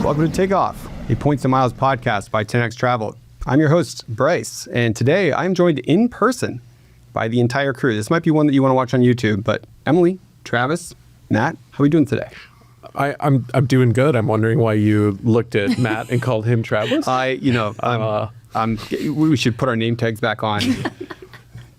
Welcome to Take Off, a Points and Miles podcast by 10xTravel. I'm your host, Bryce, and today I'm joined in person by the entire crew. This might be one that you want to watch on YouTube, but Emily, Travis, Matt, how are we doing today? I'm doing good. I'm wondering why you looked at Matt and called him Travis. We should put our name tags back on.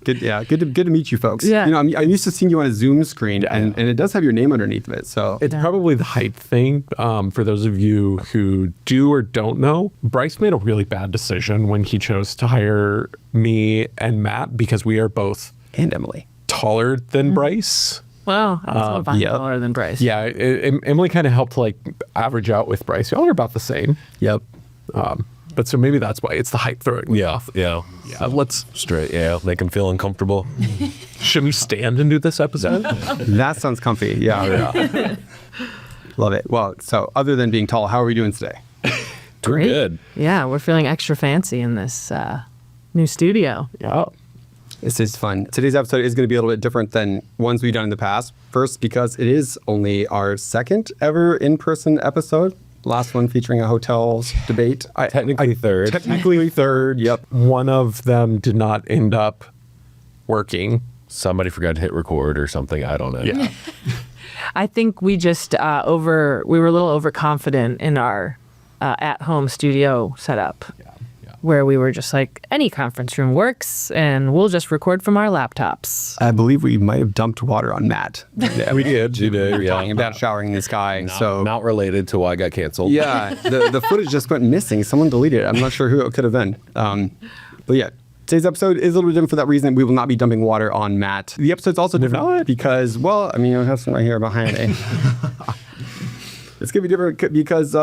Good to meet you folks. Yeah. I'm used to seeing you on a Zoom screen, and it does have your name underneath of it. So It's probably the height thing. For those of you who do or don't know, Bryce made a really bad decision when he chose to hire me and Matt because we are both and Emily taller than Bryce. Well, I'm taller than Bryce. Yeah, Emily kind of helped to average out with Bryce. Y'all are about the same. Yep. But so maybe that's why it's the height throwing. Yeah. Let's Straight, make them feel uncomfortable. Should we stand and do this episode? That sounds comfy. Yeah. Love it. Well, so other than being tall, how are we doing today? We're good. Yeah, we're feeling extra fancy in this new studio. Yeah. This is fun. Today's episode is going to be a little bit different than ones we've done in the past. First, because it is only our second ever in-person episode. Last one featuring a hotels debate. Technically third. Technically third, yep. One of them did not end up working. Somebody forgot to hit record or something. I don't know. Yeah. I think we just we were a little overconfident in our at-home studio setup. Where we were just like, any conference room works, and we'll just record from our laptops. I believe we might have dumped water on Matt. We did. You did. Talking about showering in the sky. Not related to why I got canceled. Yeah, the footage just went missing. Someone deleted it. I'm not sure who it could have been. But yeah, today's episode is a little bit different for that reason. We will not be dumping water on Matt. The episode's also different because, I have some right here behind it. It's going to be different because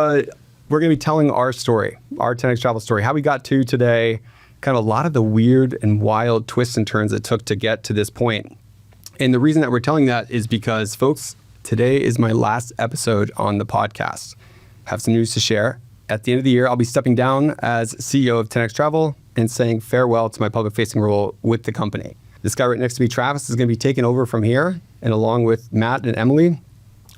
we're going to be telling our story, our 10xTravel story, how we got to today, kind of a lot of the weird and wild twists and turns it took to get to this point. And the reason that we're telling that is because, folks, today is my last episode on the podcast. I have some news to share. At the end of the year, I'll be stepping down as CEO of 10xTravel and saying farewell to my public-facing role with the company. This guy right next to me, Travis, is going to be taking over from here, and along with Matt and Emily,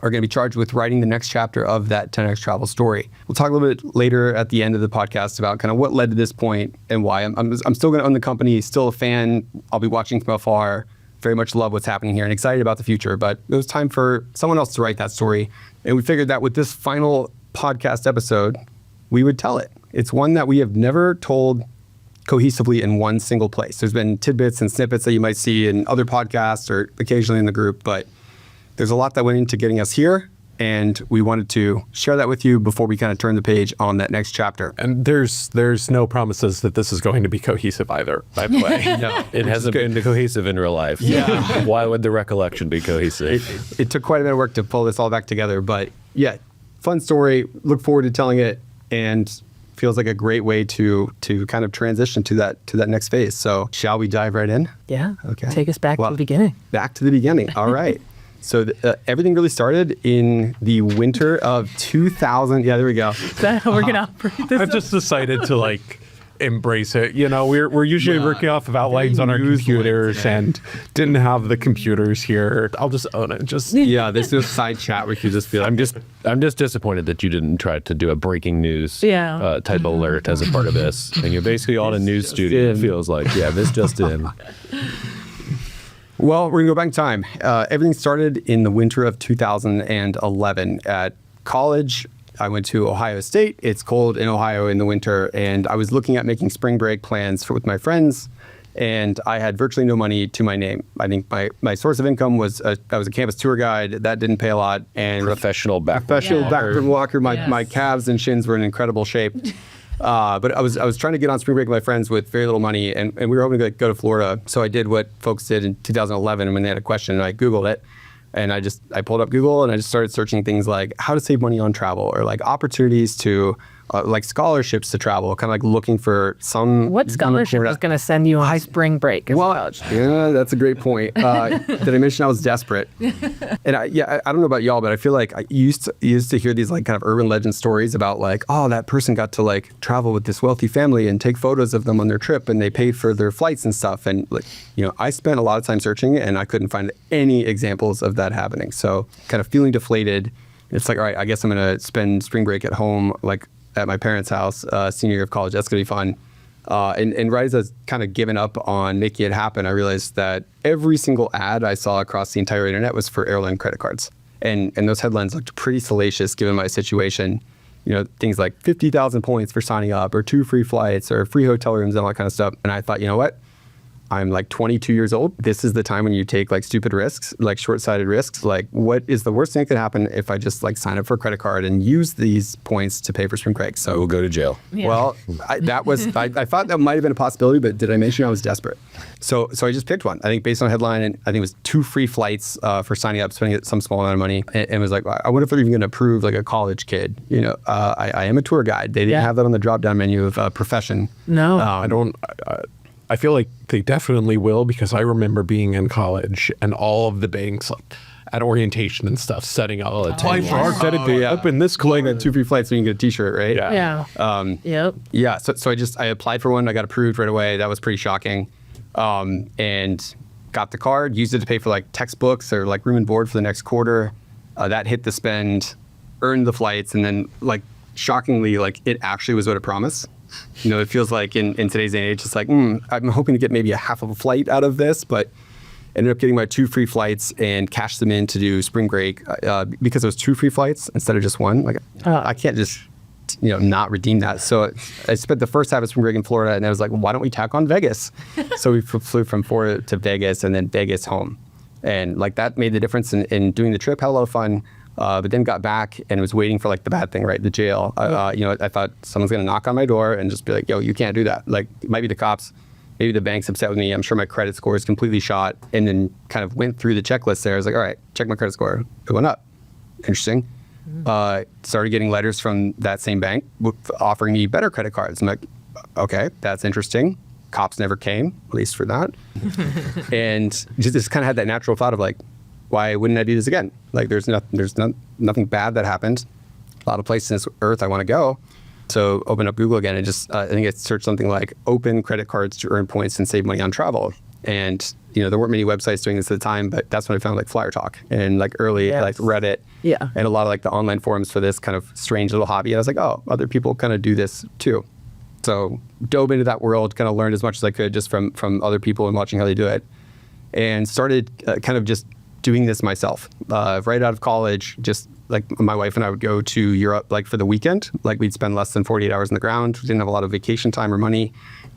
are going to be charged with writing the next chapter of that 10xTravel story. We'll talk a little bit later at the end of the podcast about kind of what led to this point and why. I'm still going to own the company, still a fan. I'll be watching from afar. Very much love what's happening here and excited about the future. But it was time for someone else to write that story. And we figured that with this final podcast episode, we would tell it. It's one that we have never told cohesively in one single place. There's been tidbits and snippets that you might see in other podcasts or occasionally in the group, but there's a lot that went into getting us here, and we wanted to share that with you before we kind of turn the page on that next chapter. And there's no promises that this is going to be cohesive either, by the way. No, it hasn't been cohesive in real life. Yeah. Why would the recollection be cohesive? It took quite a bit of work to pull this all back together, but yeah, fun story. Look forward to telling it, and feels like a great way to kind of transition to that next phase. So shall we dive right in? Yeah. Okay. Take us back to the beginning. Back to the beginning. All right. So everything really started in the winter of 2000. Yeah, there we go. Is that how we're going to operate this? I've just decided to embrace it. We're usually working off of outlines on our computers and didn't have the computers here. I'll just own it. There's no side chat where you just feel. I'm just disappointed that you didn't try to do a breaking news type alert as a part of this. And you're basically on a news studio. It feels like, this just in. Well, we're going to go back in time. Everything started in the winter of 2011. At college, I went to Ohio State. It's cold in Ohio in the winter, and I was looking at making spring break plans with my friends, and I had virtually no money to my name. I think my source of income was I was a campus tour guide. That didn't pay a lot. And Professional backroom walker. My calves and shins were in incredible shape. But I was trying to get on spring break with my friends with very little money, and we were hoping to go to Florida. So I did what folks did in 2011 when they had a question, and I Googled it. And I pulled up Google and I just started searching things like how to save money on travel, or opportunities to scholarships to travel, kind of looking for some. What scholarship is going to send you on spring break? Yeah, that's a great point. Did I mention I was desperate? And I don't know about y'all, but I feel like I used to hear these kind of urban legend stories about that person got to travel with this wealthy family and take photos of them on their trip, and they paid for their flights and stuff. And I spent a lot of time searching, and I couldn't find any examples of that happening. So kind of feeling deflated. It's like, all right, I guess I'm going to spend spring break at home, like at my parents' house, senior year of college. That's going to be fun. And right as I was kind of giving up on making it happen, I realized that every single ad I saw across the entire internet was for airline credit cards. And those headlines looked pretty salacious given my situation. You know, things like 50,000 points for signing up, or 2 free flights, or free hotel rooms, and all that kind of stuff. And I thought, you know what? I'm like 22 years old. This is the time when you take like stupid risks, like short-sighted risks. Like, what is the worst thing that could happen if I just like sign up for a credit card and use these points to pay for spring break? So I will go to jail. Yeah. Well, I thought that might have been a possibility, but did I mention I was desperate? So I just picked one. I think based on headline, and I think it was 2 free flights for signing up, spending some small amount of money, and was like, I wonder if they're even going to approve like a college kid. You know, I am a tour guide. They didn't have that on the drop-down menu of profession. No. I feel like they definitely will, because I remember being in college and all of the banks at orientation and stuff setting up. Apply for our credit up in this Like clinic. 2 free flights so you can get a t-shirt, right? Yeah. Yep. Yeah, so I applied for one. I got approved right away. That was pretty shocking. And got the card, used it to pay for like textbooks or like room and board for the next quarter. That hit the spend, earned the flights, and then like shockingly, like it actually was what it promised. You know, it feels like in today's day and age, it's like, I'm hoping to get maybe a half of a flight out of this, but ended up getting my 2 free flights and cashed them in to do spring break because it was 2 free flights instead of just one. Like, I can't just, not redeem that. So I spent the first half of spring break in Florida, and I was like, why don't we tack on Vegas? So we flew from Florida to Vegas, and then Vegas home. And like that made the difference in doing the trip. Had a lot of fun. But then got back and was waiting for like the bad thing, right? The jail. I thought someone's going to knock on my door and just be like, yo, you can't do that. Like, it might be the cops, maybe the bank's upset with me. I'm sure my credit score is completely shot. And then kind of went through the checklist there. I was like, all right, check my credit score. It went up. Interesting. Started getting letters from that same bank offering me better credit cards. I'm like, okay, that's interesting. Cops never came, at least for that. And just kind of had that natural thought of like, why wouldn't I do this again? Like, there's nothing bad that happened. A lot of places on this earth I want to go. So open up Google again and just, I think I searched something like open credit cards to earn points and save money on travel. And, there weren't many websites doing this at the time, but that's when I found like Flyer Talk and like early like Reddit. Yeah. And a lot of like the online forums for this kind of strange little hobby. And I was like, oh, other people kind of do this too. So dove into that world, kind of learned as much as I could just from other people and watching how they do it. And started kind of just doing this myself. Right out of college, just like my wife and I would go to Europe like for the weekend. Like, we'd spend less than 48 hours on the ground. We didn't have a lot of vacation time or money,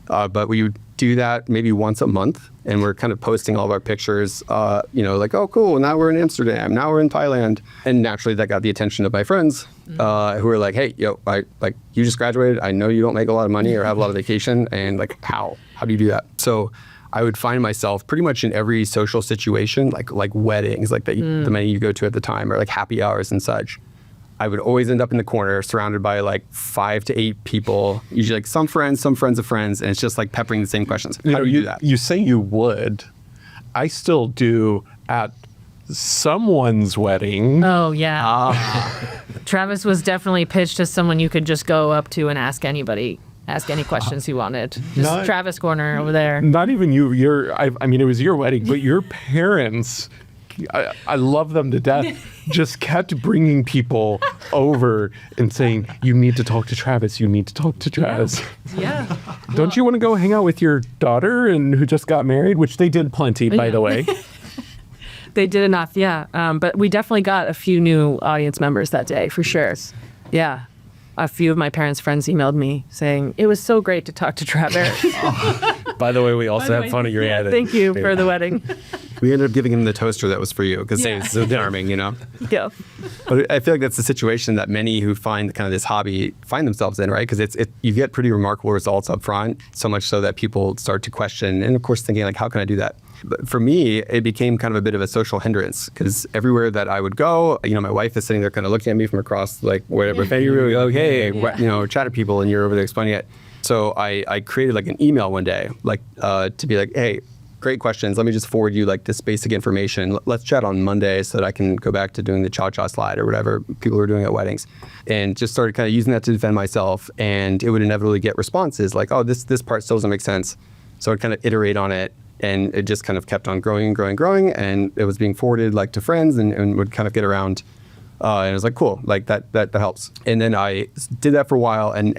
but we would do that maybe once a month. And we're kind of posting all of our pictures, like, oh, cool, now we're in Amsterdam, now we're in Thailand. And naturally that got the attention of my friends who were like, hey, you just graduated. I know you don't make a lot of money or have a lot of vacation. And like, how do you do that? So I would find myself pretty much in every social situation, like weddings, like the many you go to at the time, or like happy hours and such. I would always end up in the corner surrounded by like 5 to 8 people, usually like some friends of friends, and it's just like peppering the same questions. How do you do that? You say you would. I still do at someone's wedding. Oh, yeah. Travis was definitely pitched as someone you could just go up to and ask any questions you wanted. Just Travis corner over there. Not even you. I mean, it was your wedding, but your parents, I love them to death, just kept bringing people over and saying, you need to talk to Travis. You need to talk to Travis. Yeah. Don't you want to go hang out with your daughter and who just got married? Which they did plenty, by the way. They did enough, yeah. But we definitely got a few new audience members that day, for sure. Yeah. A few of my parents' friends emailed me saying, it was so great to talk to Travis. By the way, we also had fun at your wedding. Thank you for the wedding. We ended up giving him the toaster that was for you because it's so charming, Yeah. But I feel like that's the situation that many who find kind of this hobby find themselves in, right? Because you get pretty remarkable results up front, so much so that people start to question and, of course, thinking like, how can I do that? But for me, it became kind of a bit of a social hindrance because everywhere that I would go, my wife is sitting there kind of looking at me from across like whatever. You're like, hey, chat to people, and you're over there explaining it. So I created like an email one day, like to be like, hey, great questions. Let me just forward you like this basic information. Let's chat on Monday so that I can go back to doing the cha-cha slide or whatever people were doing at weddings. And just started kind of using that to defend myself. And it would inevitably get responses like, oh, this part still doesn't make sense. So I'd kind of iterate on it. And it just kind of kept on growing and growing. And it was being forwarded like to friends and would kind of get around. And I was like, cool, like that helps. And then I did that for a while, and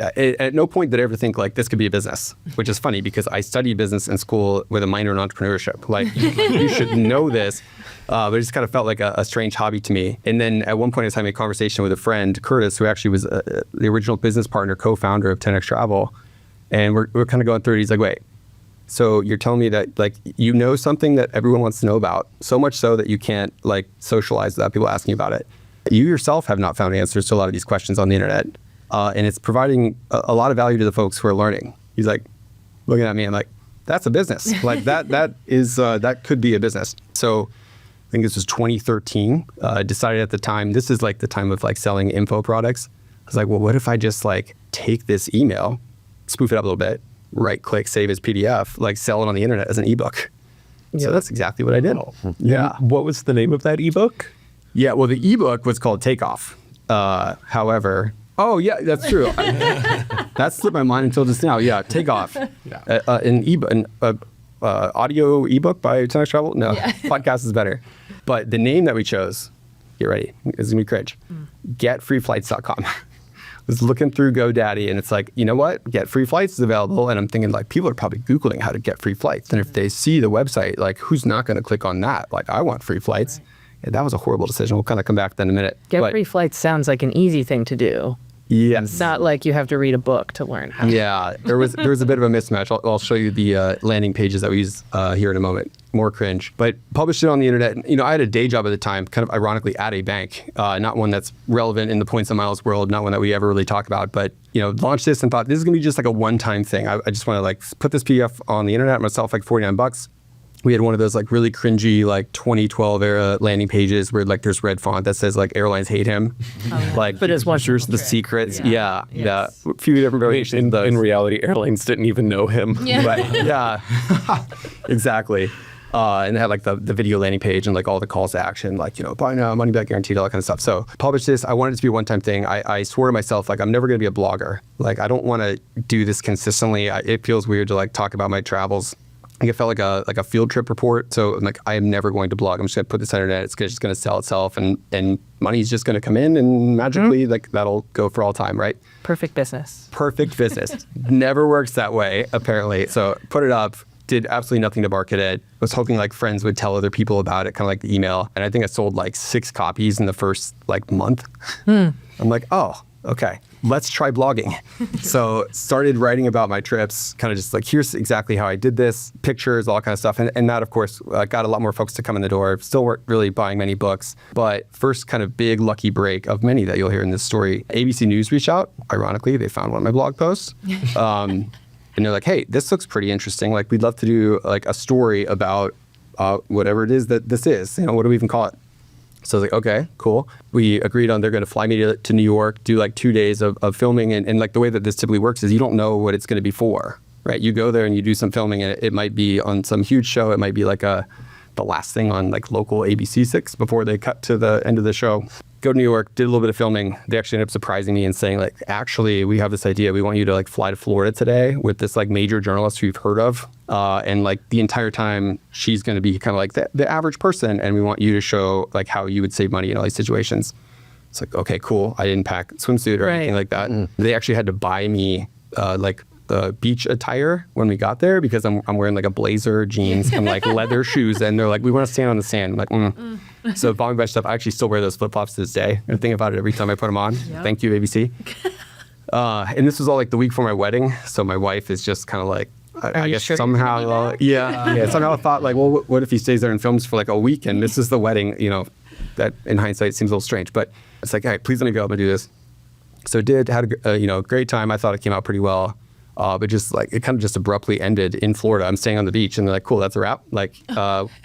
at no point did I ever think like this could be a business, which is funny because I studied business in school with a minor in entrepreneurship. Like you should know this, but it just kind of felt like a strange hobby to me. And then at one point I was having a conversation with a friend, Curtis, who actually was the original business partner, co-founder of 10xTravel, and we're kind of going through it. He's like, wait. So you're telling me that like you know something that everyone wants to know about, so much so that you can't like socialize without people asking about it. You yourself have not found answers to a lot of these questions on the internet, and it's providing a lot of value to the folks who are learning. He's like looking at me and like, that's a business. Like that is that could be a business. So I think this was 2013. Decided at the time, this is like the time of like selling info products. I was like, well, what if I just like take this email, spoof it up a little bit, right click, save as PDF, like sell it on the internet as an ebook. Yeah. So that's exactly what I did. Yeah. What was the name of that ebook? Yeah, well, the ebook was called Takeoff. However, oh yeah, that's true. That slipped my mind until just now. Yeah, Takeoff. Yeah. An audio ebook by 10xTravel? No, podcast is better. But the name that we chose, get ready, it's gonna be cringe. Getfreeflights.com. Was looking through GoDaddy, and it's like, you know what? Get Free Flights is available. And I'm thinking like people are probably Googling how to get free flights. And if they see the website, like who's not going to click on that? Like I want free flights. Right. And that was a horrible decision. We'll kind of come back to that in a minute. Free flights sounds like an easy thing to do. Yes. It's not like you have to read a book to learn how. Yeah, there was a bit of a mismatch. I'll show you the landing pages that we use here in a moment. More cringe, but published it on the internet. You know, I had a day job at the time, kind of ironically at a bank, not one that's relevant in the points and miles world, not one that we ever really talk about. But you know, launched this and thought this is gonna be just like a one-time thing. I just want to like put this PDF on the internet myself, like $49. We had one of those like really cringy like 2012 era landing pages where like there's red font that says like airlines hate him. Like, but it's one here's the secrets. Yeah. A few different variations. In reality, airlines didn't even know him. Yeah. Right. Yeah. Exactly. And they had like the video landing page and like all the calls to action, like, you know, buy now, money back guaranteed, all that kind of stuff. So published this. I wanted it to be a one-time thing. I swore to myself, like, I'm never going to be a blogger. Like, I don't want to do this consistently. It feels weird to like talk about my travels. I think it felt like a field trip report. So I'm like, I am never going to blog. I'm just going to put this on the internet. It's just going to sell itself, and money's just going to come in, and magically, like, that'll go for all time, right? Perfect business. Perfect business. Never works that way, apparently. So put it up. Did absolutely nothing to market it. Was hoping like friends would tell other people about it, kind of like the email. And I think I sold like 6 copies in the first like month. I'm like, oh, okay, let's try blogging. So started writing about my trips, kind of just like, here's exactly how I did this, pictures, all kind of stuff. And that, of course, got a lot more folks to come in the door. Still weren't really buying many books. But first kind of big lucky break of many that you'll hear in this story, ABC News reached out. Ironically, they found one of my blog posts. And they're like, hey, this looks pretty interesting. Like, we'd love to do like a story about whatever it is that this is. You know, what do we even call it? So I was like, okay, cool. We agreed on they're going to fly me to New York, do like 2 days of filming. And like the way that this typically works is you don't know what it's going to be for, right? You go there and you do some filming, and it might be on some huge show. It might be like the last thing on like local ABC 6 before they cut to the end of the show. Go to New York, did a little bit of filming. They actually ended up surprising me and saying like, actually, we have this idea. We want you to like fly to Florida today with this like major journalist who you've heard of. And like the entire time she's going to be kind of like the average person. And we want you to show like how you would save money in all these situations. It's like, okay, cool. I didn't pack a swimsuit or anything like that. They actually had to buy me like the beach attire when we got there because I'm wearing like a blazer, jeans, and like leather shoes. And they're like, we want to stand on the sand. I'm like, So buying bunch stuff, I actually still wear those flip-flops to this day. I think about it every time I put them on. Yep. Thank you, ABC. And this was all like the week before my wedding. So my wife is just kind of like, I guess sure somehow, somehow thought like, well, what if he stays there and films for like a week and this is the wedding? You know, that in hindsight seems a little strange, but it's like, all right, please let me go. I'm gonna do this. So had a great time. I thought it came out pretty well. But just like, it kind of just abruptly ended in Florida. I'm staying on the beach and they're like, cool, that's a wrap. Like,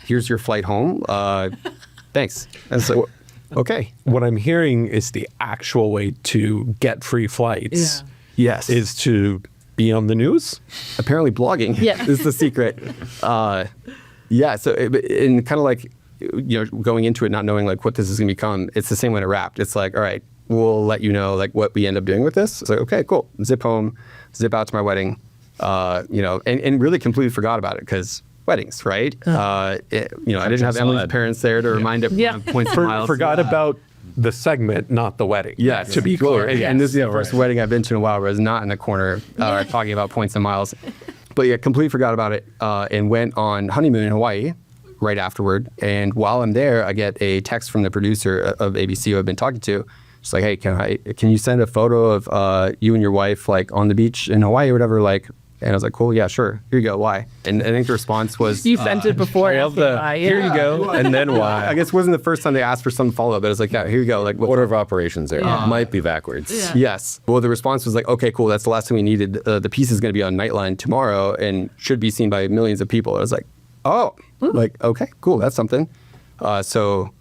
here's your flight home. Thanks. And so, okay. What I'm hearing is the actual way to get free flights. Yeah. Yes. Is to be on the news. Apparently blogging is the secret. So and kind of like, you know, going into it, not knowing like what this is going to become, it's the same when it wrapped. It's like, all right, we'll let you know like what we end up doing with this. It's like, okay, cool. Zip home, zip out to my wedding, and really completely forgot about it because weddings, right? I didn't have Emily's parents there to remind everyone points and miles. Forgot about the segment, not the wedding. Yeah, to be clear. And this is the first wedding I've been to in a while where I was not in the corner talking about points and miles. But yeah, completely forgot about it and went on honeymoon in Hawaii right afterward. And while I'm there, I get a text from the producer of ABC who I've been talking to. She's like, hey, can you send a photo of you and your wife like on the beach in Hawaii or whatever? Like, and I was like, cool, yeah, sure. Here you go. Why? And I think the response was, you sent it before. Here you go. And then why? I guess it wasn't the first time they asked for some follow-up, but it was like, yeah, here you go. Like, Order of operations there. Might be backwards. Yeah. Yes. Well, the response was like, okay, cool. That's the last thing we needed. The piece is going to be on Nightline tomorrow and should be seen by millions of people. I was like, oh, like, okay, cool. That's something. So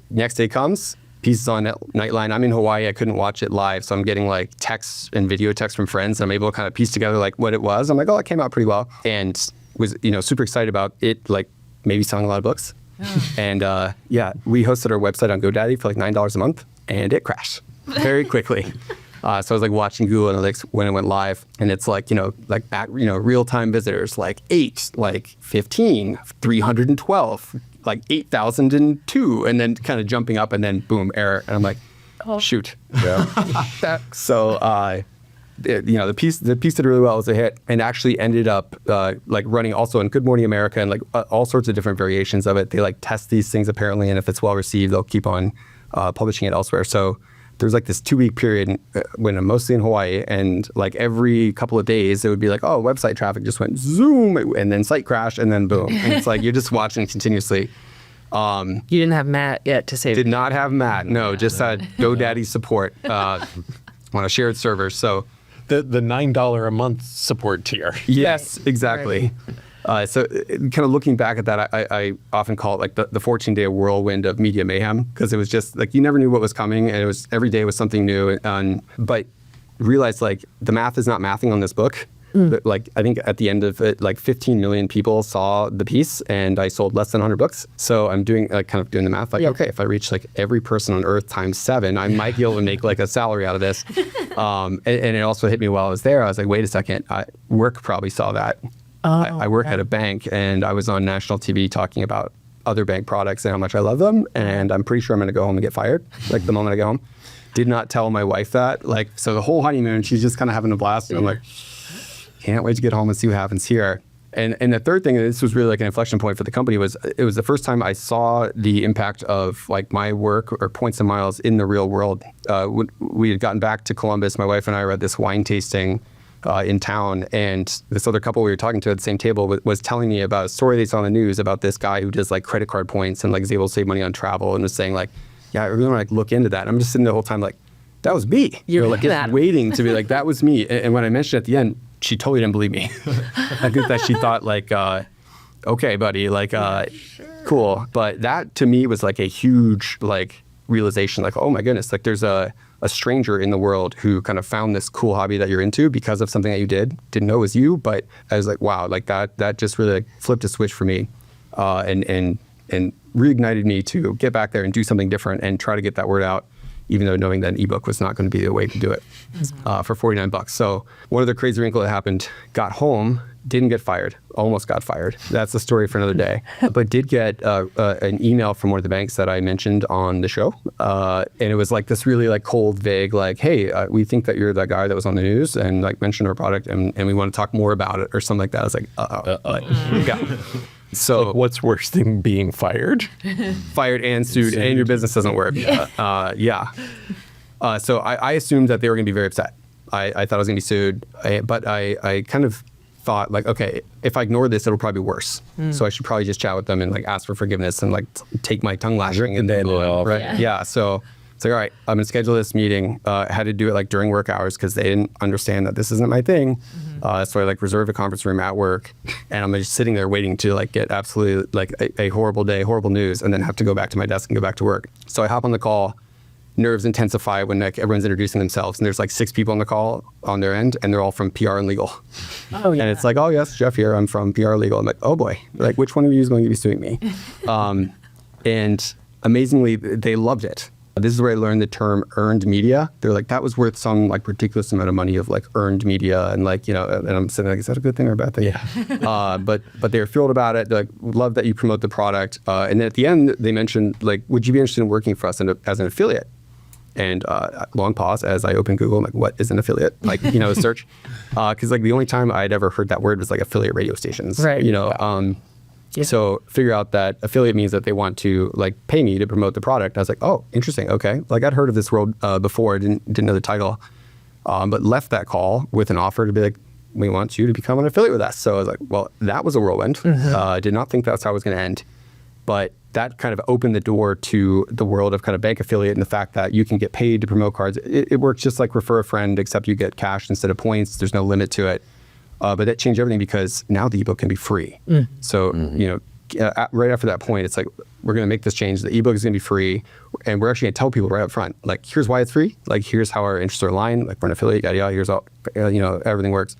next day comes. Pieces on Nightline. I'm in Hawaii. I couldn't watch it live, so I'm getting like texts and video texts from friends. I'm able to kind of piece together like what it was. I'm like, oh, it came out pretty well, and was super excited about it. Like maybe selling a lot of books, and we hosted our website on GoDaddy for like $9 a month, and it crashed very quickly. So I was like watching Google Analytics when it went live, and it's like real time visitors like 8, like 15, 312. Like 8,002, and then kind of jumping up, and then boom, error, and I'm like, shoot. Yeah. So, the piece did really well as a hit, and actually ended up like running also on Good Morning America and like all sorts of different variations of it. They like test these things apparently, and if it's well received, they'll keep on publishing it elsewhere. So there's like this 2-week period when I'm mostly in Hawaii, and like every couple of days it would be like, oh, website traffic just went zoom, and then site crash, and then boom. And it's like you're just watching continuously. You didn't have Matt yet to save. Did not have Matt. No, just had GoDaddy support on a shared server. So the $9 a month support tier. Yes, exactly. So kind of looking back at that, I often call it like the 14-day whirlwind of media mayhem, because it was just like you never knew what was coming, and it was every day was something new. But realized like the math is not mathing on this book. But, like I think at the end of it, like 15 million people saw the piece, and I sold less than 100 books. So I'm doing the math. Like, okay, if I reach like every person on Earth times 7, I might be able to make like a salary out of this. And it also hit me while I was there. I was like, wait a second, work probably saw that. I work at a bank, and I was on national TV talking about other bank products and how much I love them. And I'm pretty sure I'm going to go home and get fired, like the moment I go home. Did not tell my wife that. Like, so the whole honeymoon, she's just kind of having a blast. And I'm like, can't wait to get home and see what happens here. And the third thing, and this was really like an inflection point for the company, was it was the first time I saw the impact of like my work or points and miles in the real world. We had gotten back to Columbus. My wife and I were at this wine tasting in town, and this other couple we were talking to at the same table was telling me about a story they saw in the news about this guy who does like credit card points and like is able to save money on travel, and was saying like, yeah, I really want to like look into that. And I'm just sitting the whole time like, that was me. You're like just waiting to be like, that was me. And when I mentioned at the end, she totally didn't believe me. I think that she thought like, okay, buddy, like, cool. But that to me was like a huge like realization, like, oh my goodness, like there's a stranger in the world who kind of found this cool hobby that you're into because of something that you didn't know it was you. But I was like, wow, like that just really like flipped a switch for me, and reignited me to get back there and do something different and try to get that word out, even though knowing that an ebook was not going to be the way to do it for $49. So one other crazy wrinkle that happened, got home, didn't get fired, almost got fired. That's a story for another day. But did get an email from one of the banks that I mentioned on the show. And it was like this really like cold, vague, like, hey, we think that you're that guy that was on the news and like mentioned our product, and we want to talk more about it or something like that. I was like, yeah. So like, what's worse than being fired? Fired and sued, and your business doesn't work. Yeah. So I assumed that they were going to be very upset. I thought I was going to be sued, but I kind of thought like, okay, if I ignore this, it'll probably be worse. So I should probably just chat with them and like ask for forgiveness and like take my tongue lashing and then right. Yeah. So it's like, all right, I'm gonna schedule this meeting. I had to do it like during work hours because they didn't understand that this isn't my thing. So I like reserved a conference room at work, and I'm just sitting there waiting to like get absolutely like a horrible day, horrible news, and then have to go back to my desk and go back to work. So I hop on the call. Nerves intensify when like everyone's introducing themselves, and there's like 6 people on the call on their end, and they're all from PR and legal. Oh yeah. And it's like, oh yes, Jeff here. I'm from PR legal. I'm like, oh boy, like which one of you is going to be suing me? And amazingly, they loved it. This is where I learned the term earned media. They're like, that was worth some like ridiculous amount of money of like earned media. And like, and I'm saying like, is that a good thing or a bad thing? Yeah. But they were thrilled about it. They're like, love that you promote the product. And then at the end, they mentioned like, would you be interested in working for us as an affiliate? And long pause as I open Google. I'm like, what is an affiliate? Like, search. Because like the only time I'd ever heard that word was like affiliate radio stations. Right. So figure out that affiliate means that they want to like pay me to promote the product. I was like, oh, interesting. Okay. Like I'd heard of this world before. Didn't know the title, but left that call with an offer to be like, we want you to become an affiliate with us. So I was like, well, that was a whirlwind. Did not think that's how it was going to end. But that kind of opened the door to the world of kind of bank affiliate and the fact that you can get paid to promote cards. It works just like refer a friend, except you get cash instead of points. There's no limit to it. But that changed everything because now the ebook can be free. So, right after that point, it's like, we're going to make this change. The ebook is going to be free. And we're actually going to tell people right up front, like, here's why it's free. Like, here's how our interests are aligned. Like, we're an affiliate, yada, yada. Here's how, everything works.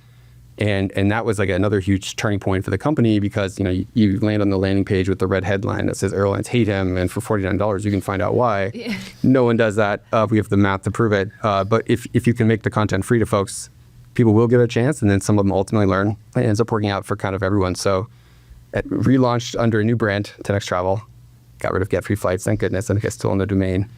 And that was like another huge turning point for the company because, you land on the landing page with the red headline that says airlines hate him. And for $49, you can find out why. Yeah. No one does that. We have the math to prove it. But if you can make the content free to folks, people will give it a chance, and then some of them ultimately learn. It ends up working out for kind of everyone. So it relaunched under a new brand, 10xTravel. Got rid of Get Free Flights, thank goodness. I think it's still in the domain.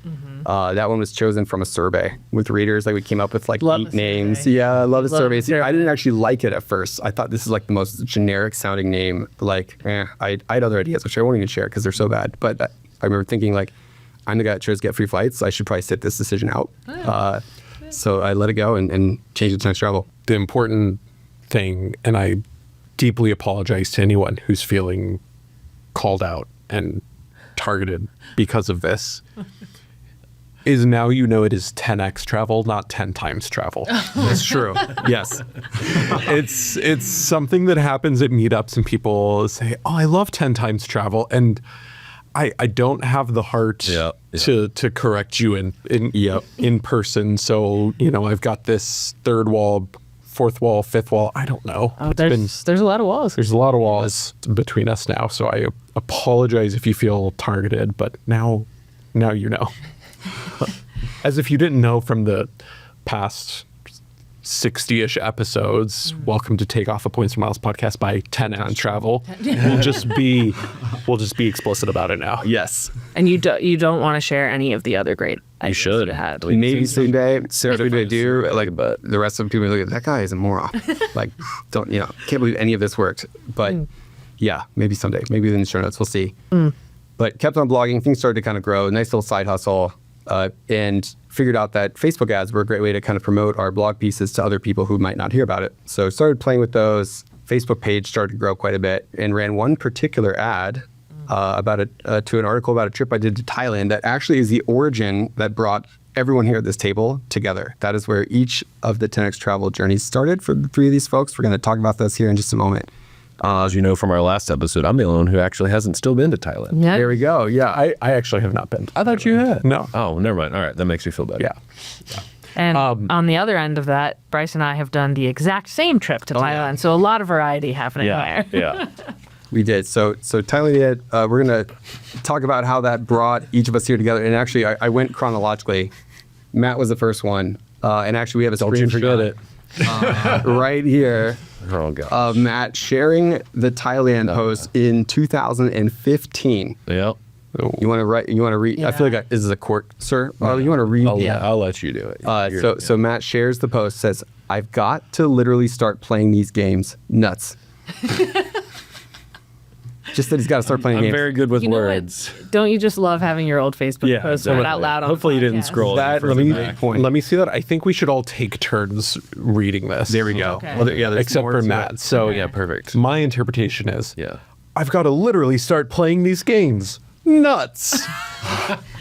That one was chosen from a survey with readers. Like we came up with like 8 names. Yeah, I love the survey. I didn't actually like it at first. I thought this is like the most generic sounding name. Like, I had other ideas, which I won't even share because they're so bad. But I remember thinking like, I'm the guy that chose Get Free Flights. I should probably sit this decision out. So I let it go and changed it to 10xTravel. The important thing, and I deeply apologize to anyone who's feeling called out and targeted because of this, is now it is 10xTravel, not 10 times travel. That's true. Yes. It's something that happens at meetups and people say, oh, I love 10 times travel. And I don't have the heart to correct you in person. So, I've got this third wall, fourth wall, fifth wall. I don't know. Oh, there's a lot of walls. There's a lot of walls between us now. So I apologize if you feel targeted, but now you know. As if you didn't know from the past 60-ish episodes, welcome to Take Off a Points for Miles podcast by 10xTravel. We'll just be explicit about it now. Yes. And you don't want to share any of the other great ideas you should you had. Maybe someday, seriously, I do. Like, but the rest of the people look at that guy is a moron. Like, can't believe any of this worked. But yeah, maybe someday. Maybe in the show notes, we'll see. But kept on blogging. Things started to kind of grow. Nice little side hustle. And figured out that Facebook ads were a great way to kind of promote our blog pieces to other people who might not hear about it. So started playing with those. Facebook page started to grow quite a bit and ran one particular ad to an article about a trip I did to Thailand that actually is the origin that brought everyone here at this table together. That is where each of the 10xTravel journeys started for the 3 of these folks. We're going to talk about this here in just a moment. As you know from our last episode, I'm the only one who actually hasn't still been to Thailand. Yep. There we go. Yeah. I actually have not been. I thought you had. No. Oh, never mind. All right. That makes me feel better. Yeah. And on the other end of that, Bryce and I have done the exact same trip to Thailand. So a lot of variety happening there. Yeah. We did. So Thailand, we're going to talk about how that brought each of us here together. And actually, I went chronologically. Matt was the first one. And actually, we have a screenshot right here of Matt sharing the Thailand post in 2015. Yeah. You want to read? Yeah. I feel like this is a court, sir. You want to read? I'll let you do it. So Matt shares the post, says, I've got to literally start playing these games. Nuts. Just that he's got to start playing games. I'm very good with words. Don't you just love having your old Facebook post read out loud on Hopefully you didn't scroll. Let me see that. I think we should all take turns reading this. There we go. Okay. Well, except for Matt. So yeah, perfect. My interpretation is, I've got to literally start playing these games. Nuts.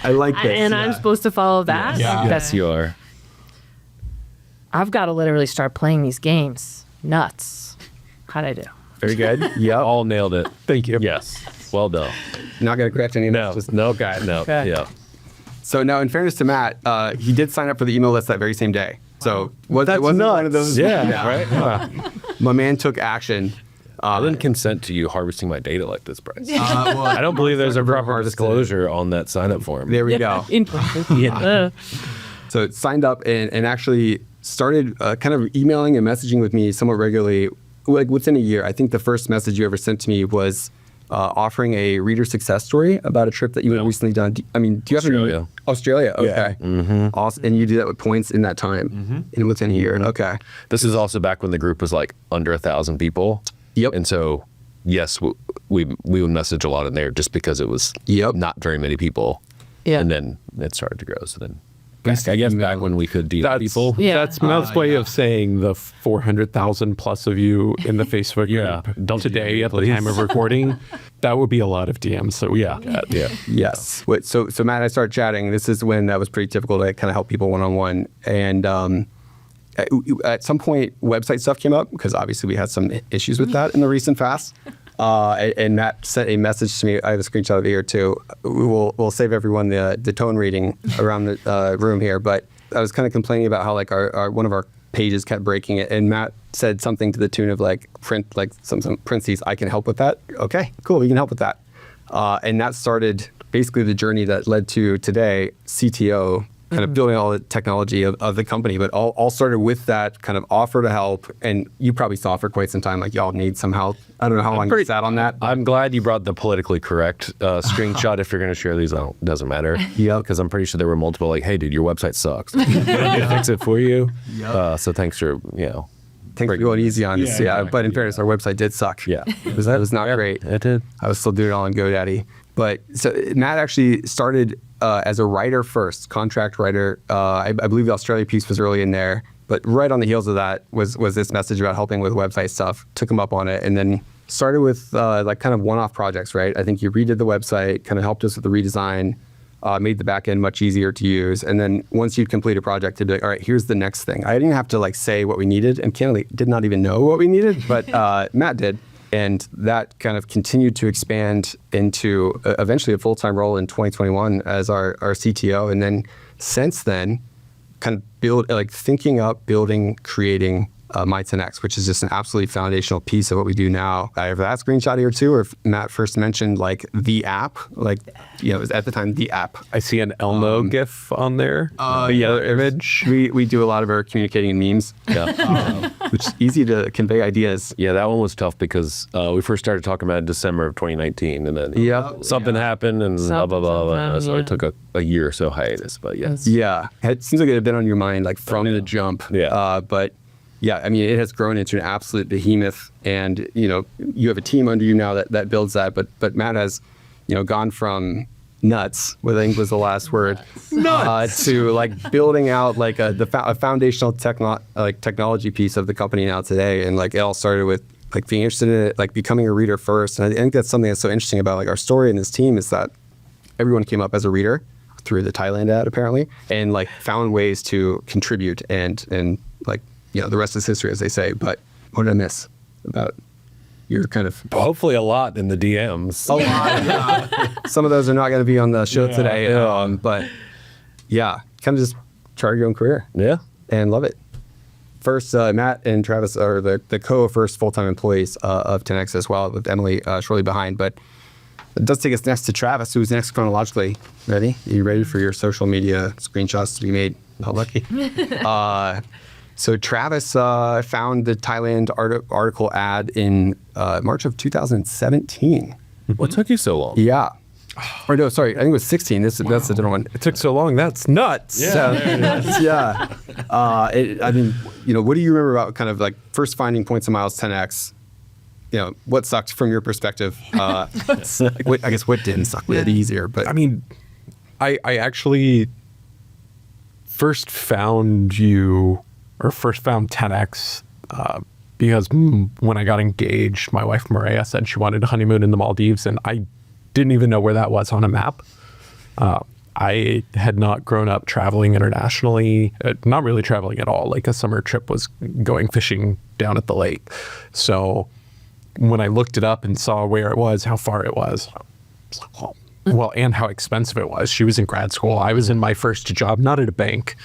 I like this. And I'm supposed to follow that? Yes, you are. I've got to literally start playing these games. Nuts. How'd I do? Very good. Yeah. All nailed it. Thank you. Yes. Well done. Not going to correct any of that. No, guy. No. Okay. Yeah. So now, in fairness to Matt, he did sign up for the email list that very same day. So it wasn't one of those. Yeah. Right. My man took action. I didn't consent to you harvesting my data like this, Bryce. Well, I don't believe there's a proper harvested. disclosure on that sign-up form. There we go. So signed up and actually started kind of emailing and messaging with me somewhat regularly, like within a year. I think the first message you ever sent to me was offering a reader success story about a trip that you had recently done. Do you have Australia. Australia? Okay. Yeah. Mm-hmm. Awesome. And you do that with points in that time, and within a year. Okay. This is also back when the group was like under 1,000 people. Yep. And so, yes, we would message a lot in there just because it was not very many people. Yeah. And then it started to grow. So then, I guess back when we could DM people. Yeah. That's Mel's way of saying the 400,000 plus of you in the Facebook group Don't today at the time of recording. That would be a lot of DMs. So yeah. Yes. So Matt and I started chatting. This is when that was pretty typical to kind of help people one-on-one. And at some point, website stuff came up because obviously we had some issues with that in the recent past. And Matt sent a message to me. I have a screenshot of it here too. We'll save everyone the tone reading around the room here. But I was kind of complaining about how like our one of our pages kept breaking it, and Matt said something to the tune of like some parentheses. I can help with that. Okay, cool. We can help with that. And that started basically the journey that led to today, CTO. Kind of building all the technology of the company, but all started with that kind of offer to help. And you probably saw for quite some time, like y'all need some help. I don't know how long you sat on that. I'm glad you brought the politically correct screenshot. If you're going to share these, doesn't matter. Yeah, because I'm pretty sure there were multiple like, hey, dude, your website sucks. Let me fix it for you. So thanks for Thanks for going easy on this. Yeah, but in fairness, our website did suck. Yeah, it was not great. It did. I was still doing it all in GoDaddy. But so Matt actually started as a writer first, contract writer. I believe the Australia piece was early in there. But right on the heels of that was this message about helping with website stuff. Took him up on it, and then started with like kind of one-off projects, right? I think you redid the website, kind of helped us with the redesign, made the back end much easier to use. And then once you'd complete a project, it'd be like, all right, here's the next thing. I didn't have to like say what we needed, and candidly did not even know what we needed, but Matt did. And that kind of continued to expand into eventually a full-time role in 2021 as our CTO. And then since then, kind of thinking up, building, creating My 10x, which is just an absolutely foundational piece of what we do now. I have that screenshot here too, or if Matt first mentioned like the app, it was at the time the app. I see an Elmo GIF on there. The other image. We do a lot of our communicating in memes, which is easy to convey ideas. Yeah, that one was tough because we first started talking about it in December of 2019, and then something happened, and blah, blah, blah, blah. So it took a year or so hiatus, but yes. Yeah, it seems like it had been on your mind like from the jump. Yeah. But yeah, I mean, it has grown into an absolute behemoth, and you have a team under you now that builds that. But Matt has, gone from nuts, what I think was the last word, to like building out like a foundational technology piece of the company now today. And like it all started with like being interested in it, like becoming a reader first. And I think that's something that's so interesting about like our story in this team is that everyone came up as a reader through the Thailand ad apparently, and like found ways to contribute and like. The rest is history, as they say. But what did I miss about your kind of... Hopefully a lot in the DMs. A lot, yeah. Some of those are not going to be on the show today. But yeah, kind of just chart your own career. Yeah. And love it. First, Matt and Travis are the co-first full-time employees of 10x as well, with Emily shortly behind. But it does take us next to Travis, who's next chronologically. Ready? Are you ready for your social media screenshots to be made public? So Travis found the Thailand article ad in March of 2017. What took you so long? Yeah. Or no, sorry, I think it was 16. That's a different one. It took so long. That's nuts. Yeah. I mean, what do you remember about kind of like first finding points of miles 10x? What sucked from your perspective? I guess what didn't suck would be easier. But I mean, I actually first found 10x because when I got engaged, my wife Maria said she wanted a honeymoon in the Maldives, and I didn't even know where that was on a map. I had not grown up traveling internationally, not really traveling at all. Like a summer trip was going fishing down at the lake. So when I looked it up and saw where it was, how far it was, I was like, well, and how expensive it was. She was in grad school. I was in my first job, not at a bank.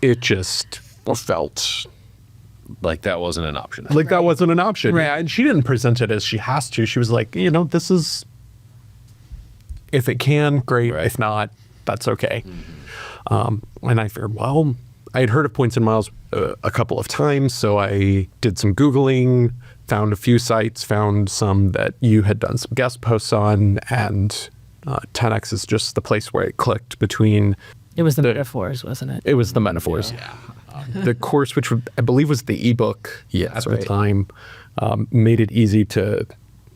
It just felt like that wasn't an option. Like that wasn't an option. Right. Yeah, and she didn't present it as she has to. She was like, this is, if it can, great. Right. If not, that's okay. And I figured, well, I had heard of Points and Miles a couple of times, so I did some Googling, found a few sites, found some that you had done some guest posts on, and 10x is just the place where it clicked between. It was the metaphors, wasn't it? It was the metaphors. Yeah. The course, which I believe was the ebook at the time, made it easy to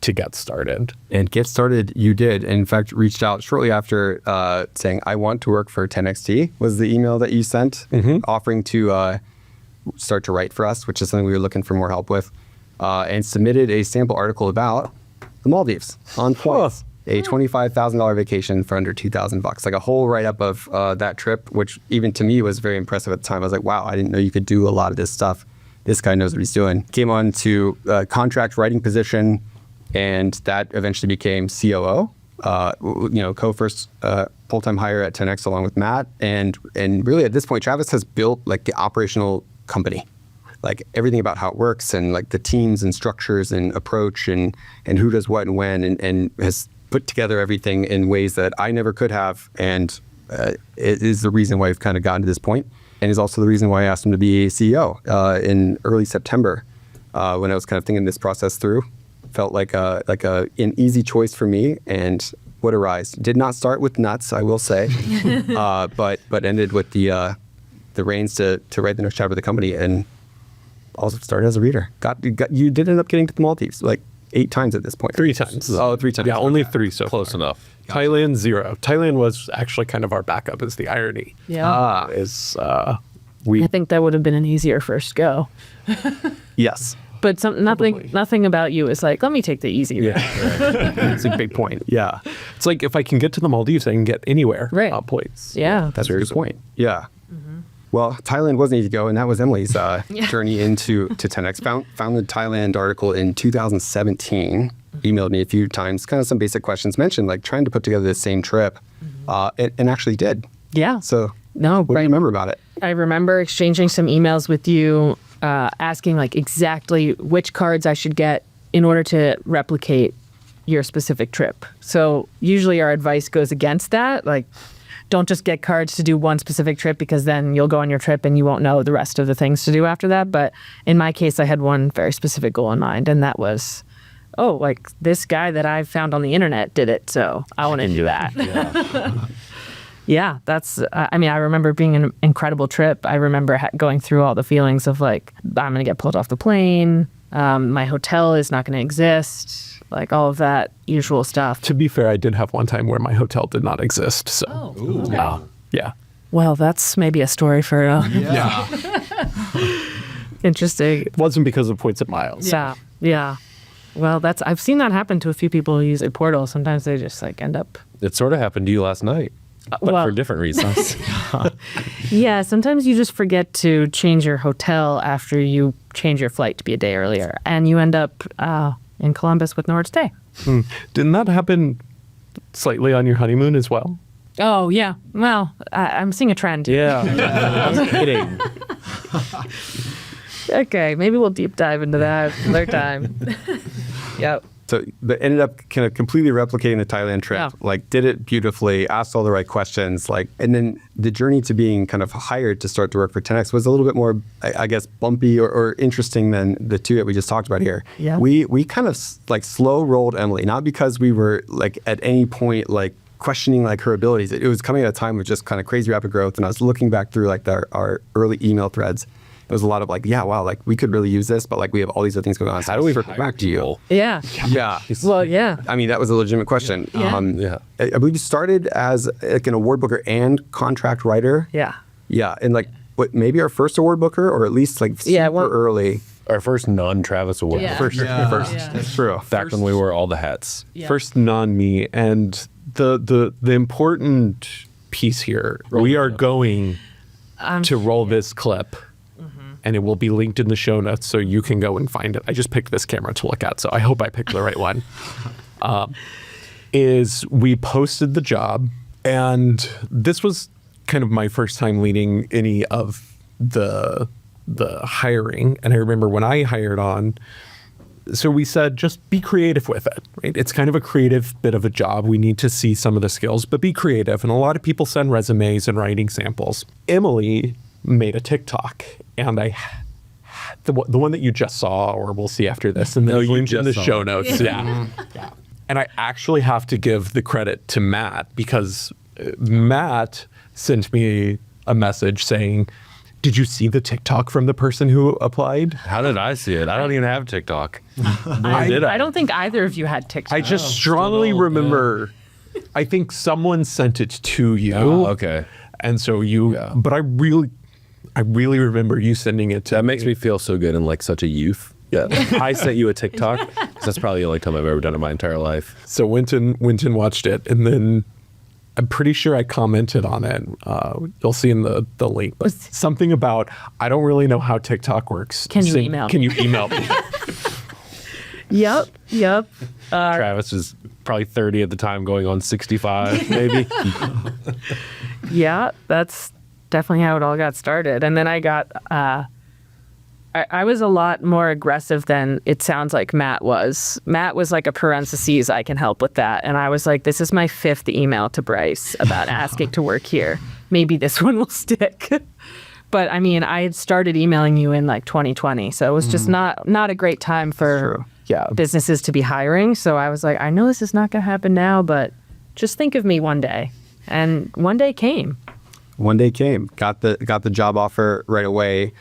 get started. And get started, you did. And in fact, reached out shortly after saying, I want to work for 10xt was the email that you sent, offering to start to write for us, which is something we were looking for more help with, and submitted a sample article about the Maldives on points. A $25,000 vacation for under $2,000, like a whole write-up of that trip, which even to me was very impressive at the time. I was like, wow, I didn't know you could do a lot of this stuff. This guy knows what he's doing. Came on to a contract writing position, and that eventually became COO, co-first full-time hire at 10x along with Matt. And really at this point, Travis has built like the operational company, like everything about how it works and like the teams and structures and approach and who does what and when, and has put together everything in ways that I never could have. And it is the reason why we've kind of gotten to this point, and is also the reason why I asked him to be CEO in early September when I was kind of thinking this process through. Felt like an easy choice for me, and what a rise. Did not start with nuts, I will say, but ended with the reins to write the next chapter of the company, and also started as a reader. You did end up getting to the Maldives like 8 times at this point. 3 times. Oh, 3 times. Yeah, only 3 so Close far. enough. Thailand, 0. Thailand was actually kind of our backup, is the irony. Yeah. I I think that would have been an easier first go. Yes. But nothing about you is like, let me take the easy route. That's a big point. Yeah. It's like if I can get to the Maldives, I can get anywhere. Right. Points. Yeah. That's a very good point. Yeah. Well, Thailand wasn't easy to go, and that was Emily's journey into 10x. Found the Thailand article in 2017. Emailed me a few times, kind of some basic questions, mentioned like trying to put together the same trip, and actually did. Yeah. So No, what do you remember about it? I remember exchanging some emails with you, asking like exactly which cards I should get in order to replicate your specific trip. So usually our advice goes against that. Like, don't just get cards to do one specific trip, because then you'll go on your trip and you won't know the rest of the things to do after that. But in my case, I had one very specific goal in mind, and that was, like this guy that I found on the internet did it, so I want to do that. Yeah, that's, I remember being an incredible trip. I remember going through all the feelings of like, I'm going to get pulled off the plane. My hotel is not going to exist. Like all of that usual stuff. To be fair, I did have one time where my hotel did not exist. So, yeah. Well, that's maybe a story for interesting. It wasn't because of Points and Miles. Yeah. Well, I've seen that happen to a few people who use a portal. Sometimes they just like end up. It sort of happened to you last night, but for different reasons. Yeah, sometimes you just forget to change your hotel after you change your flight to be a day earlier, and you end up in Columbus with nowhere to stay. Didn't that happen slightly on your honeymoon as well? Oh, yeah. Well, I'm seeing a trend. Yeah. I was kidding. Okay, maybe we'll deep dive into that another time. Yep. So, but ended up kind of completely replicating the Thailand trip. Yeah. Like, did it beautifully, asked all the right questions. Like, and then the journey to being kind of hired to start to work for 10x was a little bit more, I guess, bumpy or interesting than the 2 that we just talked about here. Yeah. We kind of like slow rolled Emily, not because we were like at any point like questioning like her abilities. It was coming at a time of just kind of crazy rapid growth, and I was looking back through like our early email threads. It was a lot of like, yeah, wow, like we could really use this, but like we have all these other things going on. So how do we circle back to you? Yeah. Yeah. Well, yeah. I mean, that was a legitimate question. Yeah. I believe you started as like an award booker and contract writer. Yeah. Yeah. And like, maybe our first award booker, or at least like super early. Our first non-Travis award. Yeah. First. That's true. Back when we wore all the hats. Yeah. First non-me. And the important piece here, we are going to roll this clip. And it will be linked in the show notes, so you can go and find it. I just picked this camera to look at, so I hope I picked the right one. Is we posted the job, and this was kind of my first time leading any of the the hiring. And I remember when I hired on, so we said, just be creative with it, right? It's kind of a creative bit of a job. We need to see some of the skills, but be creative. And a lot of people send resumes and writing samples. Emily made a TikTok, and the one that you just saw, or we'll see after this, and then linked in the show notes. Yeah. And I actually have to give the credit to Matt, because Matt sent me a message saying, did you see the TikTok from the person who applied? How did I see it? I don't even have TikTok. I don't think either of you had TikTok. I just strongly remember, I think someone sent it to you. Oh, okay. And so but I really remember you sending it to That me. makes me feel so good in like such a youth. Yeah. I sent you a TikTok, 'cause that's probably the only time I've ever done it in my entire life. So Winton watched it, and then I'm pretty sure I commented on it. You'll see in the link. But something about, I don't really know how TikTok works. Can you email me? Can you email me? Yep. Travis was probably 30 at the time, going on 65 maybe. Yeah, that's definitely how it all got started. And then I got, I was a lot more aggressive than it sounds like Matt was. Matt was like a parentheses, I can help with that. And I was like, this is my 5th email to Bryce about asking to work here. Maybe this one will stick. But I mean, I had started emailing you in like 2020. So it was just not a great time for businesses to be hiring. So I was like, I know this is not going to happen now, but just think of me one day. And one day came. One day came. Got the job offer right away.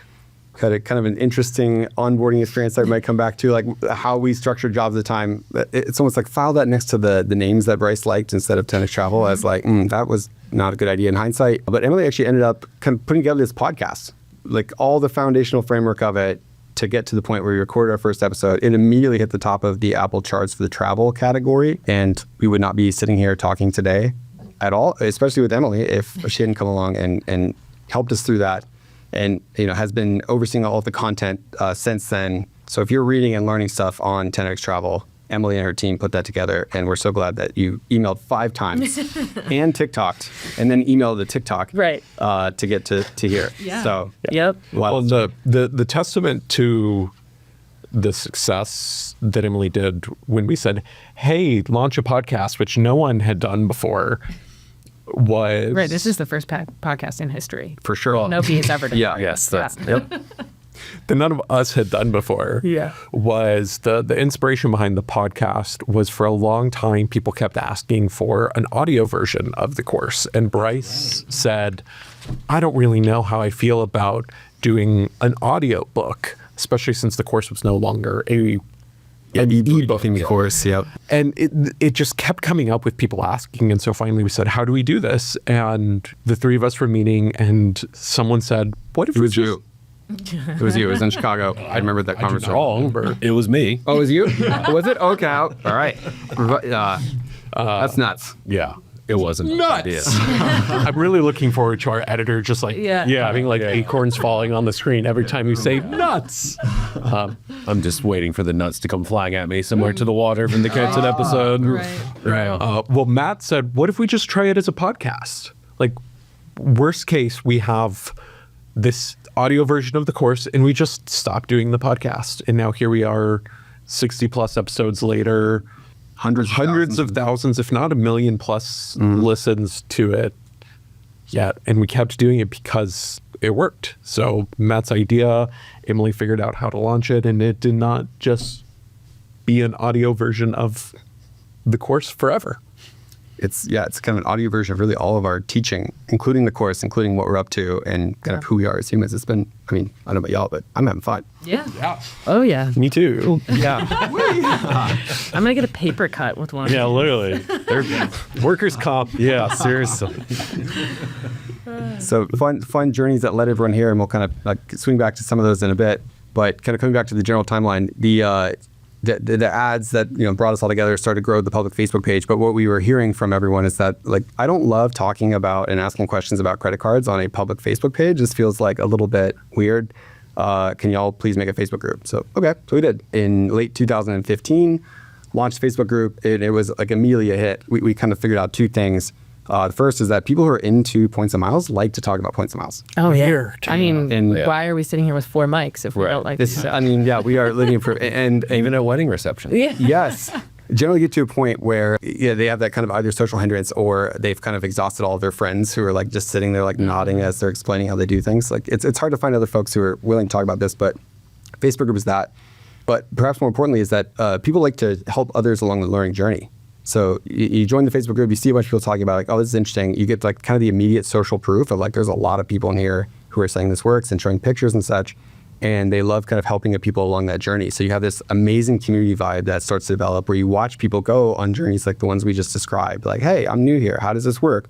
Had a kind of an interesting onboarding experience that we might come back to, like how we structured jobs at the time. It's almost like file that next to the names that Bryce liked instead of 10xTravel, as like, that was not a good idea in hindsight. But Emily actually ended up kind of putting together this podcast, like all the foundational framework of it to get to the point where we recorded our first episode. It immediately hit the top of the Apple charts for the travel category. And we would not be sitting here talking today at all, especially with Emily, if she hadn't come along and helped us through that. And has been overseeing all of the content since then. So if you're reading and learning stuff on 10xTravel, Emily and her team put that together, and we're so glad that you emailed 5 times and TikToked, and then emailed the TikTok to get to here. Yeah. So Yep. Well, the testament to the success that Emily did when we said, hey, launch a podcast, which no one had done before, was... Right, this is the first podcast in history. for sure. Nobody has ever done Yeah. Yes, that's, Yeah. yep. that none of us had done before. Yeah. Was the inspiration behind the podcast was, for a long time people kept asking for an audio version of the course, and Bryce said, I don't really know how I feel about doing an audio book, especially since the course was no longer an ebook course. Yep. And it just kept coming up with people asking. And so finally we said, how do we do this? And the 3 of us were meeting, and someone said, what if It we was just... you. It was you. It was in Chicago. I remember that conversation. Wrong. It was me. Oh, it was you? Was it? Okay. All right. That's nuts. Yeah. It wasn't Nuts. I'm really looking forward to our editor just like, having like acorns falling on the screen every time you say nuts. I'm just waiting for the nuts to come flying at me somewhere to the water from the Kenton episode. Right. Well, Matt said, what if we just try it as a podcast? Like, worst case, we have this audio version of the course and we just stop doing the podcast. And now here we are 60 plus episodes later, hundreds of thousands, if not 1 million plus listens to it yet. And we kept doing it because it worked. So Matt's idea, Emily figured out how to launch it, and it did not just be an audio version of the course forever. It's kind of an audio version of really all of our teaching, including the course, including what we're up to, and kind of who we are as humans. It's been, I mean, I don't know about y'all, but I'm having fun. Yeah. Oh, yeah. Me too. Yeah. I'm going to get a paper cut with one. Yeah, literally. They're Workers' comp. yeah, seriously. So fun journeys that led everyone here, and we'll kind of swing back to some of those in a bit. But kind of coming back to the general timeline, the ads that brought us all together started to grow the public Facebook page. But what we were hearing from everyone is that, like, I don't love talking about and asking questions about credit cards on a public Facebook page. This feels like a little bit weird. Can y'all please make a Facebook group? So we did. In late 2015, launched a Facebook group. It was like immediately a hit. We kind of figured out 2 things. The first is that people who are into points and miles like to talk about points and miles. Oh, yeah. Weird. I mean, And- why are we sitting here with 4 mics if we don't like This, to? I mean, yeah, we are living for, and Even at wedding reception. Yeah. yes, generally get to a point where they have that kind of either social hindrance or they've kind of exhausted all of their friends who are like just sitting there like nodding as they're explaining how they do things. Like it's hard to find other folks who are willing to talk about this, but Facebook group is that. But perhaps more importantly is that people like to help others along the learning journey. So you join the Facebook group, you see a bunch of people talking about like, oh, this is interesting. You get like kind of the immediate social proof of like, there's a lot of people in here who are saying this works and showing pictures and such. And they love kind of helping people along that journey. So you have this amazing community vibe that starts to develop where you watch people go on journeys like the ones we just described. Like, hey, I'm new here. How does this work?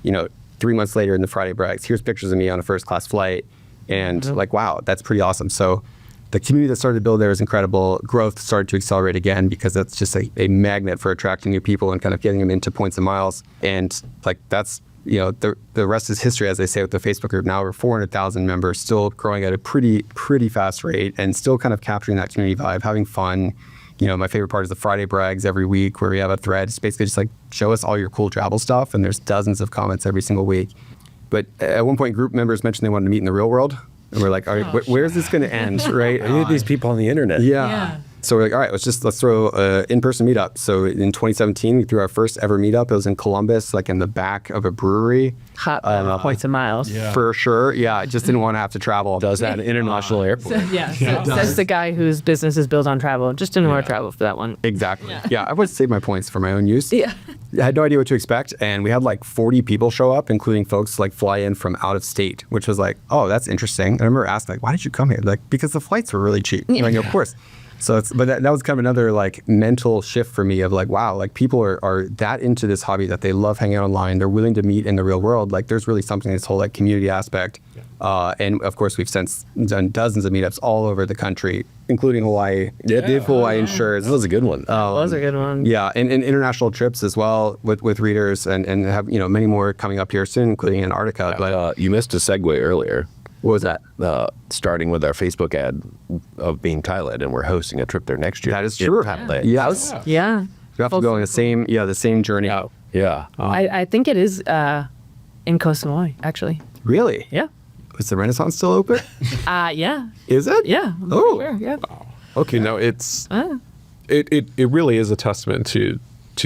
3 months later in the Friday brags, here's pictures of me on a first class flight. And like, wow, that's pretty awesome. So the community that started to build there is incredible. Growth started to accelerate again because that's just a magnet for attracting new people and kind of getting them into points and miles. And like that's, the rest is history, as they say with the Facebook group. Now we're 400,000 members, still growing at a pretty fast rate and still kind of capturing that community vibe, having fun. My favorite part is the Friday brags every week where we have a thread. It's basically just like, show us all your cool travel stuff. And there's dozens of comments every single week. But at one point, group members mentioned they wanted to meet in the real world. And we're like, all right, where's this going to end, right? I need these people on the internet. Yeah. So we're like, all right, let's throw an in-person meetup. So in 2017, we threw our first ever meetup. It was in Columbus, like in the back of a brewery. Hot points and miles. Yeah. For sure. Yeah, I just didn't want to have to travel. Does that international airport? Says the guy whose business is built on travel. Just didn't want to travel for that one. Exactly. Yeah, I would save my points for my own use. Yeah. I had no idea what to expect. And we had like 40 people show up, including folks like fly in from out of state, which was like, oh, that's interesting. And I remember asking, like, why did you come here? Like, because the flights were really cheap. Like, of course. So but that was kind of another like mental shift for me of like, wow, like people are that into this hobby that they love hanging out online. They're willing to meet in the real world. Like there's really something, this whole like community aspect. And of course, we've since done dozens of meetups all over the country, including Hawaii. Yeah, the Hawaii Insurers. That was a good one. That was a good one. Yeah, and international trips as well with readers and have many more coming up here soon, including Antarctica. But You missed a segue earlier. what was that? Starting with our Facebook ad of being Thailand, and we're hosting a trip there next year. That is true. Yes. Yeah. You have to go on the same journey. Yeah. I think it is in Koh Samui, actually. Really? Yeah. Is the Renaissance still open? Yeah. Is it? Yeah. I'm Oh. pretty sure, yeah. Okay, no, it really is a testament to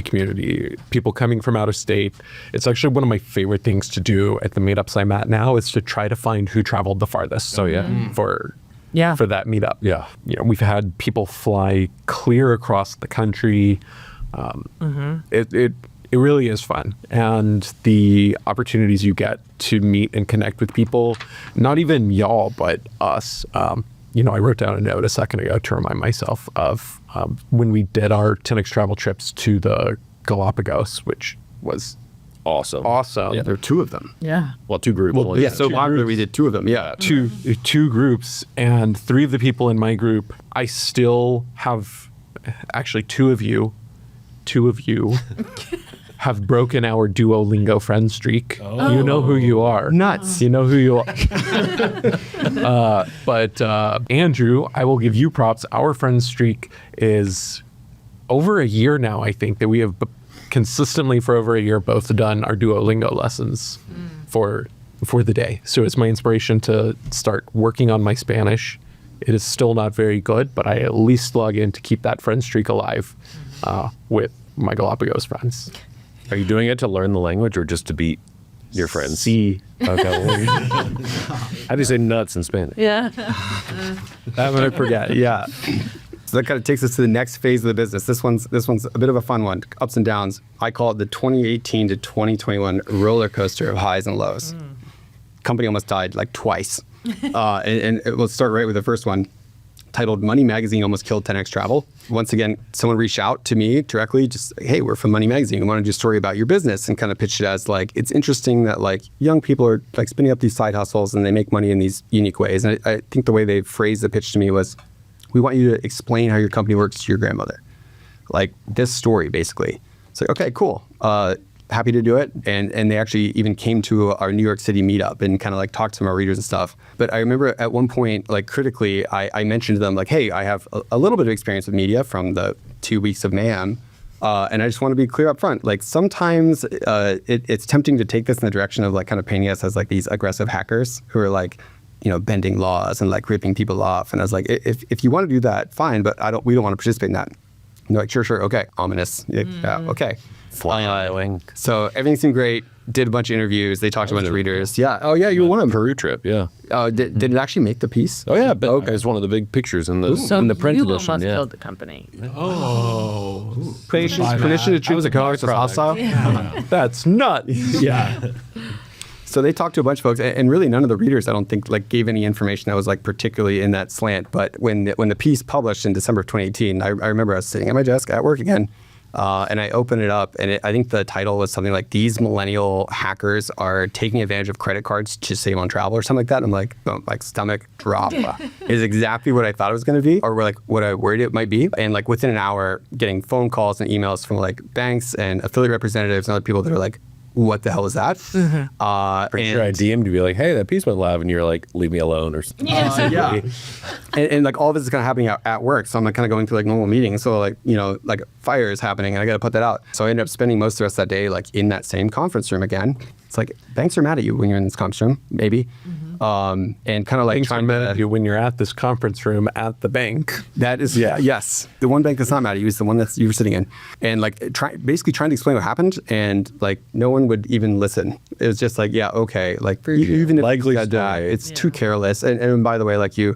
community, people coming from out of state. It's actually one of my favorite things to do at the meetups I'm at now is to try to find who traveled the farthest. So for that meetup. Yeah. We've had people fly clear across the country. It really is fun. And the opportunities you get to meet and connect with people, not even y'all, but us. I wrote down a note a second ago to remind myself of when we did our 10xTravel trips to the Galapagos, which was Awesome. awesome. Yeah, there are two of them. Yeah. Well, two groups. Well, Well, Yeah, so popular we did two of them. Yeah. Two groups, and 3 of the people in my group, I still have, actually two of you have broken our Duolingo friend streak. You know who you are. Nuts. You know who you are. But Andrew, I will give you props. Our friend streak is over a year now, I think, that we have consistently for over a year both done our Duolingo lessons for the day. So it's my inspiration to start working on my Spanish. It is still not very good, but I at least log in to keep that friend streak alive with my Galapagos friends. Are you doing it to learn the language or just to beat your friends? See. Okay. Well, how do you say nuts in Spanish? Yeah. I'm gonna forget. Yeah. So that kind of takes us to the next phase of the business. This one's a bit of a fun one. Ups and downs. I call it the 2018 to 2021 roller coaster of highs and lows. Company almost died like twice. And we'll start right with the first one. Titled Money Magazine Almost Killed 10xTravel. Once again, someone reached out to me directly, just, hey, we're from Money Magazine. We want to do a story about your business, and kind of pitched it as like, it's interesting that like young people are like spinning up these side hustles and they make money in these unique ways. And I think the way they phrased the pitch to me was, we want you to explain how your company works to your grandmother. Like this story, basically. It's like, okay, cool. Happy to do it. And they actually even came to our New York City meetup and kind of like talked to our readers and stuff. But I remember at one point, like critically, I mentioned to them like, hey, I have a little bit of experience with media from the 2 weeks of mayhem. And I just want to be clear up front. Like sometimes it's tempting to take this in the direction of like kind of painting us as like these aggressive hackers who are like, bending laws and like ripping people off. And I was like, if you want to do that, fine, but we don't want to participate in that. And they're like, sure, okay. Ominous. Yeah, okay. Flying. So everything seemed great. Did a bunch of interviews. They talked to a bunch of readers. Yeah. Oh yeah, you were one of them. Peru trip. Yeah. Did it actually make the piece? Oh yeah, but okay. It was one of the big pictures in the print you edition. almost Yeah. killed the company. Permission to choose a color so hostile. That's nuts. Yeah. So they talked to a bunch of folks, and really none of the readers, I don't think, like gave any information that was like particularly in that slant. But when the piece published in December of 2018, I remember I was sitting at my desk at work again, and I opened it up, and I think the title was something like "These Millennial Hackers Are Taking Advantage of Credit Cards to Save on Travel" or something like that. And I'm like, like stomach drop. Is exactly what I thought it was going to be, or like what I worried it might be. And like within an hour, getting phone calls and emails from like banks and affiliate representatives and other people that are like, what the hell is that? Pretty sure I DM'd to be like, hey, that piece went live, and you're like, leave me alone or something. Yeah. and like all of this is kind of happening at work. So I'm like kind of going through like normal meetings. So like, like fire is happening and I got to put that out. So I ended up spending most of the rest of that day like in that same conference room again. It's like banks are mad at you when you're in this conference room, maybe. And kind of like trying to you when you're at this conference room at the bank. That is, yes. The one bank that's not mad at you is the one that you were sitting in. And like basically trying to explain what happened, and like no one would even listen. It was just like, yeah, okay. Like even if likely you die, it's too careless. And by the way, like you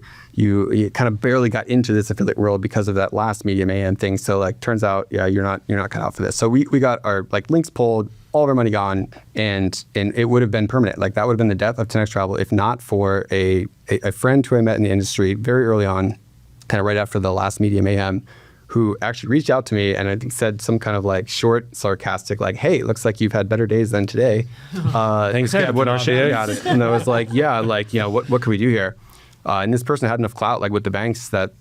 kind of barely got into this affiliate world because of that last Media Mayhem thing. So like turns out, yeah, you're not cut out for this. So we got our like links pulled, all of our money gone, and it would have been permanent. Like that would have been the death of 10xTravel if not for a friend who I met in the industry very early on, kind of right after the last Media Mayhem, who actually reached out to me and I think said some kind of like short, sarcastic, like, hey, looks like you've had better days than today. Thanks, Captain. What our shit? Got it. And I was like, yeah, like, what can we do here? And this person had enough clout, like with the banks, that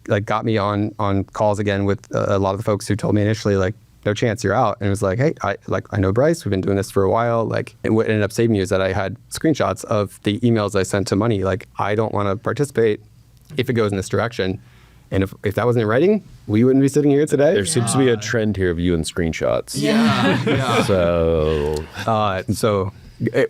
like got me on calls again with a lot of the folks who told me initially, like, no chance, you're out. And it was like, hey, I know Bryce. We've been doing this for a while. Like, and what ended up saving me is that I had screenshots of the emails I sent to Money. Like, I don't want to participate if it goes in this direction. And if that wasn't in writing, we wouldn't be sitting here today. There seems to be a trend here of you and screenshots. Yeah. So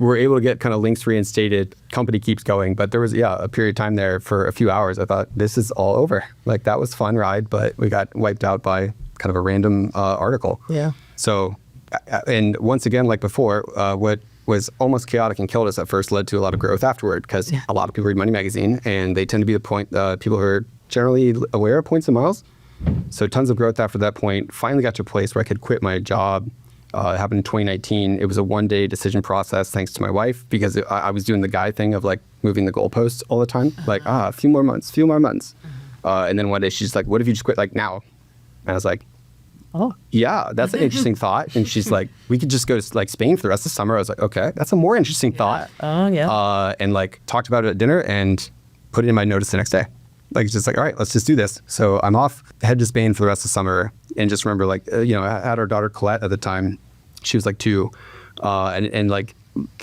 we're able to get kind of links reinstated. Company keeps going. But there was, a period of time there for a few hours. I thought, this is all over. Like, that was a fun ride, but we got wiped out by kind of a random article. Yeah. So, and once again, like before, what was almost chaotic and killed us at first led to a lot of growth afterward, because a lot of people read Money Magazine, and they tend to be the people who are generally aware of points and miles. So tons of growth after that point. Finally got to a place where I could quit my job. It happened in 2019. It was a one-day decision process, thanks to my wife, because I was doing the guy thing of like moving the goalposts all the time. Like, a few more months. And then one day she's like, what if you just quit like now? And I was like, oh, yeah, that's an interesting thought. And she's like, we could just go to like Spain for the rest of the summer. I was like, okay, that's a more interesting thought. Oh, yeah. And like talked about it at dinner and put it in my notice the next day. Like, it's just like, all right, let's just do this. So I'm off, head to Spain for the rest of the summer. And just remember, like, I had our daughter Colette at the time. She was like 2. And like,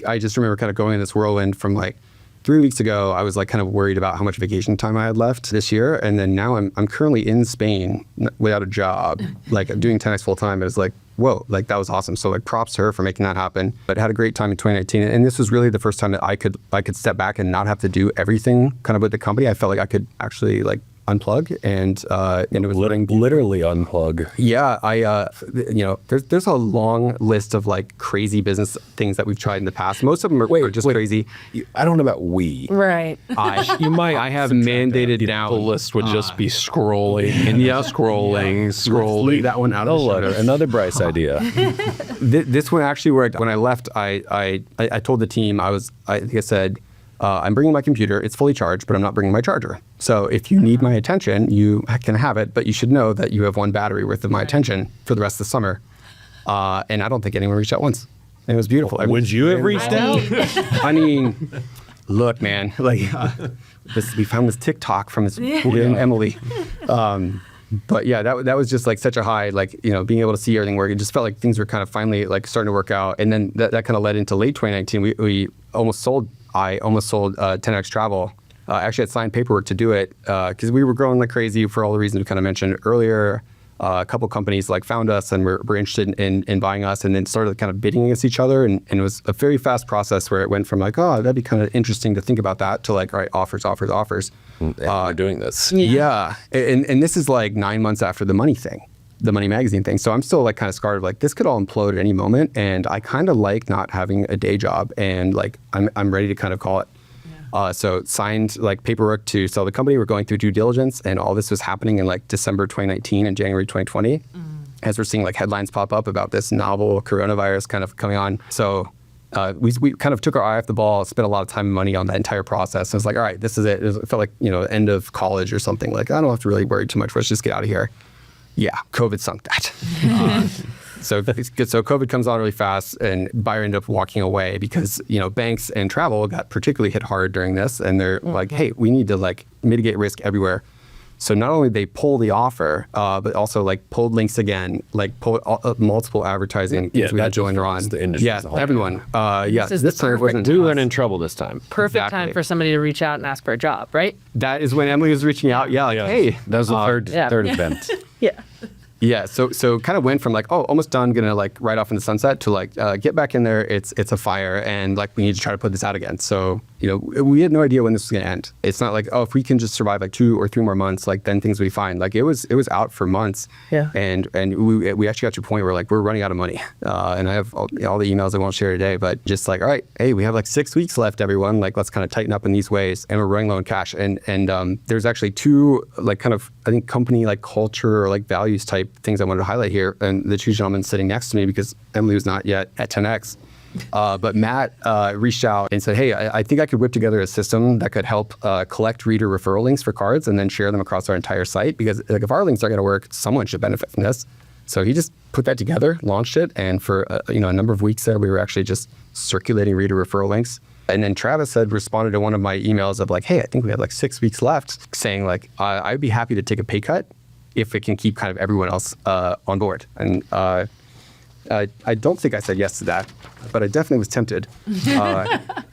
I just remember kind of going in this whirlwind from like 3 weeks ago. I was like kind of worried about how much vacation time I had left this year. And then now I'm currently in Spain without a job. Like, I'm doing 10x full time. It was like, whoa, like that was awesome. So like props to her for making that happen. But had a great time in 2019. And this was really the first time that I could step back and not have to do everything kind of with the company. I felt like I could actually like unplug and it was literally unplug. Yeah, there's a long list of like crazy business things that we've tried in the past. Most of them are just crazy. I don't know about we. Right. I have mandated down. The list would just be scrolling and scrolling. Leave that one out of the letter. Another Bryce idea. This one actually worked. When I left, I told the team, I think I said, I'm bringing my computer. It's fully charged, but I'm not bringing my charger. So if you need my attention, you can have it, but you should know that you have one battery worth of my attention for the rest of the summer. And I don't think anyone reached out once. It was beautiful. Would you have reached out? I mean, look, man, like we found this TikTok from this woman, Emily. But yeah, that was just like such a high, like, being able to see everything work. It just felt like things were kind of finally like starting to work out. And then that kind of led into late 2019. I almost sold 10xTravel. Actually, had signed paperwork to do it because we were growing like crazy for all the reasons we kind of mentioned earlier. a couple companies like found us and were interested in buying us, and then started kind of bidding against each other. And it was a very fast process where it went from like, oh, that'd be kind of interesting to think about that, to like, all right, offers. We're doing this. Yeah. And this is like 9 months after the Money magazine thing. So I'm still like kind of scarred of like, this could all implode at any moment. And I kind of like not having a day job, and like, I'm ready to kind of call it. So signed like paperwork to sell the company. We're going through due diligence, and all this was happening in like December 2019 and January 2020. As we're seeing like headlines pop up about this novel coronavirus kind of coming on. So we kind of took our eye off the ball, spent a lot of time and money on that entire process. And it's like, all right, this is it. It felt like, end of college or something. Like, I don't have to really worry too much. Let's just get out of here. Yeah, COVID sunk that. So COVID comes on really fast, and buyer ended up walking away because, banks and travel got particularly hit hard during this. And they're like, hey, we need to like mitigate risk everywhere. So not only they pull the offer, but also like pulled links again, like pulled multiple advertising. Yeah, we had joined on. The industry. Yeah, everyone. This time wasn't. We weren't in trouble this time. Perfect time for somebody to reach out and ask for a job, right? That is when Emily was reaching out. Yeah, like, hey. That was the third event. Yeah. Yeah, so kind of went from like, oh, almost done, gonna like ride off in the sunset, to like, get back in there, it's a fire, and like we need to try to put this out again. So, we had no idea when this was gonna end. It's not like, oh, if we can just survive like 2 or 3 more months, like then things will be fine. Like it was out for months. Yeah. And we actually got to a point where like we're running out of money. And I have all the emails I won't share today, but just like, all right, hey, we have like 6 weeks left, everyone. Like let's kind of tighten up in these ways, and we're running low on cash. And there's actually 2 like kind of, I think, company like culture or like values type things I wanted to highlight here. And the 2 gentlemen sitting next to me, because Emily was not yet at 10x. But Matt reached out and said, hey, I think I could whip together a system that could help collect reader referral links for cards and then share them across our entire site. Because like, if our links are going to work, someone should benefit from this. So he just put that together, launched it. And for a number of weeks there, we were actually just circulating reader referral links. And then Travis had responded to one of my emails of like, hey, I think we have like 6 weeks left, saying like, I'd be happy to take a pay cut if it can keep kind of everyone else on board. And I don't think I said yes to that, but I definitely was tempted,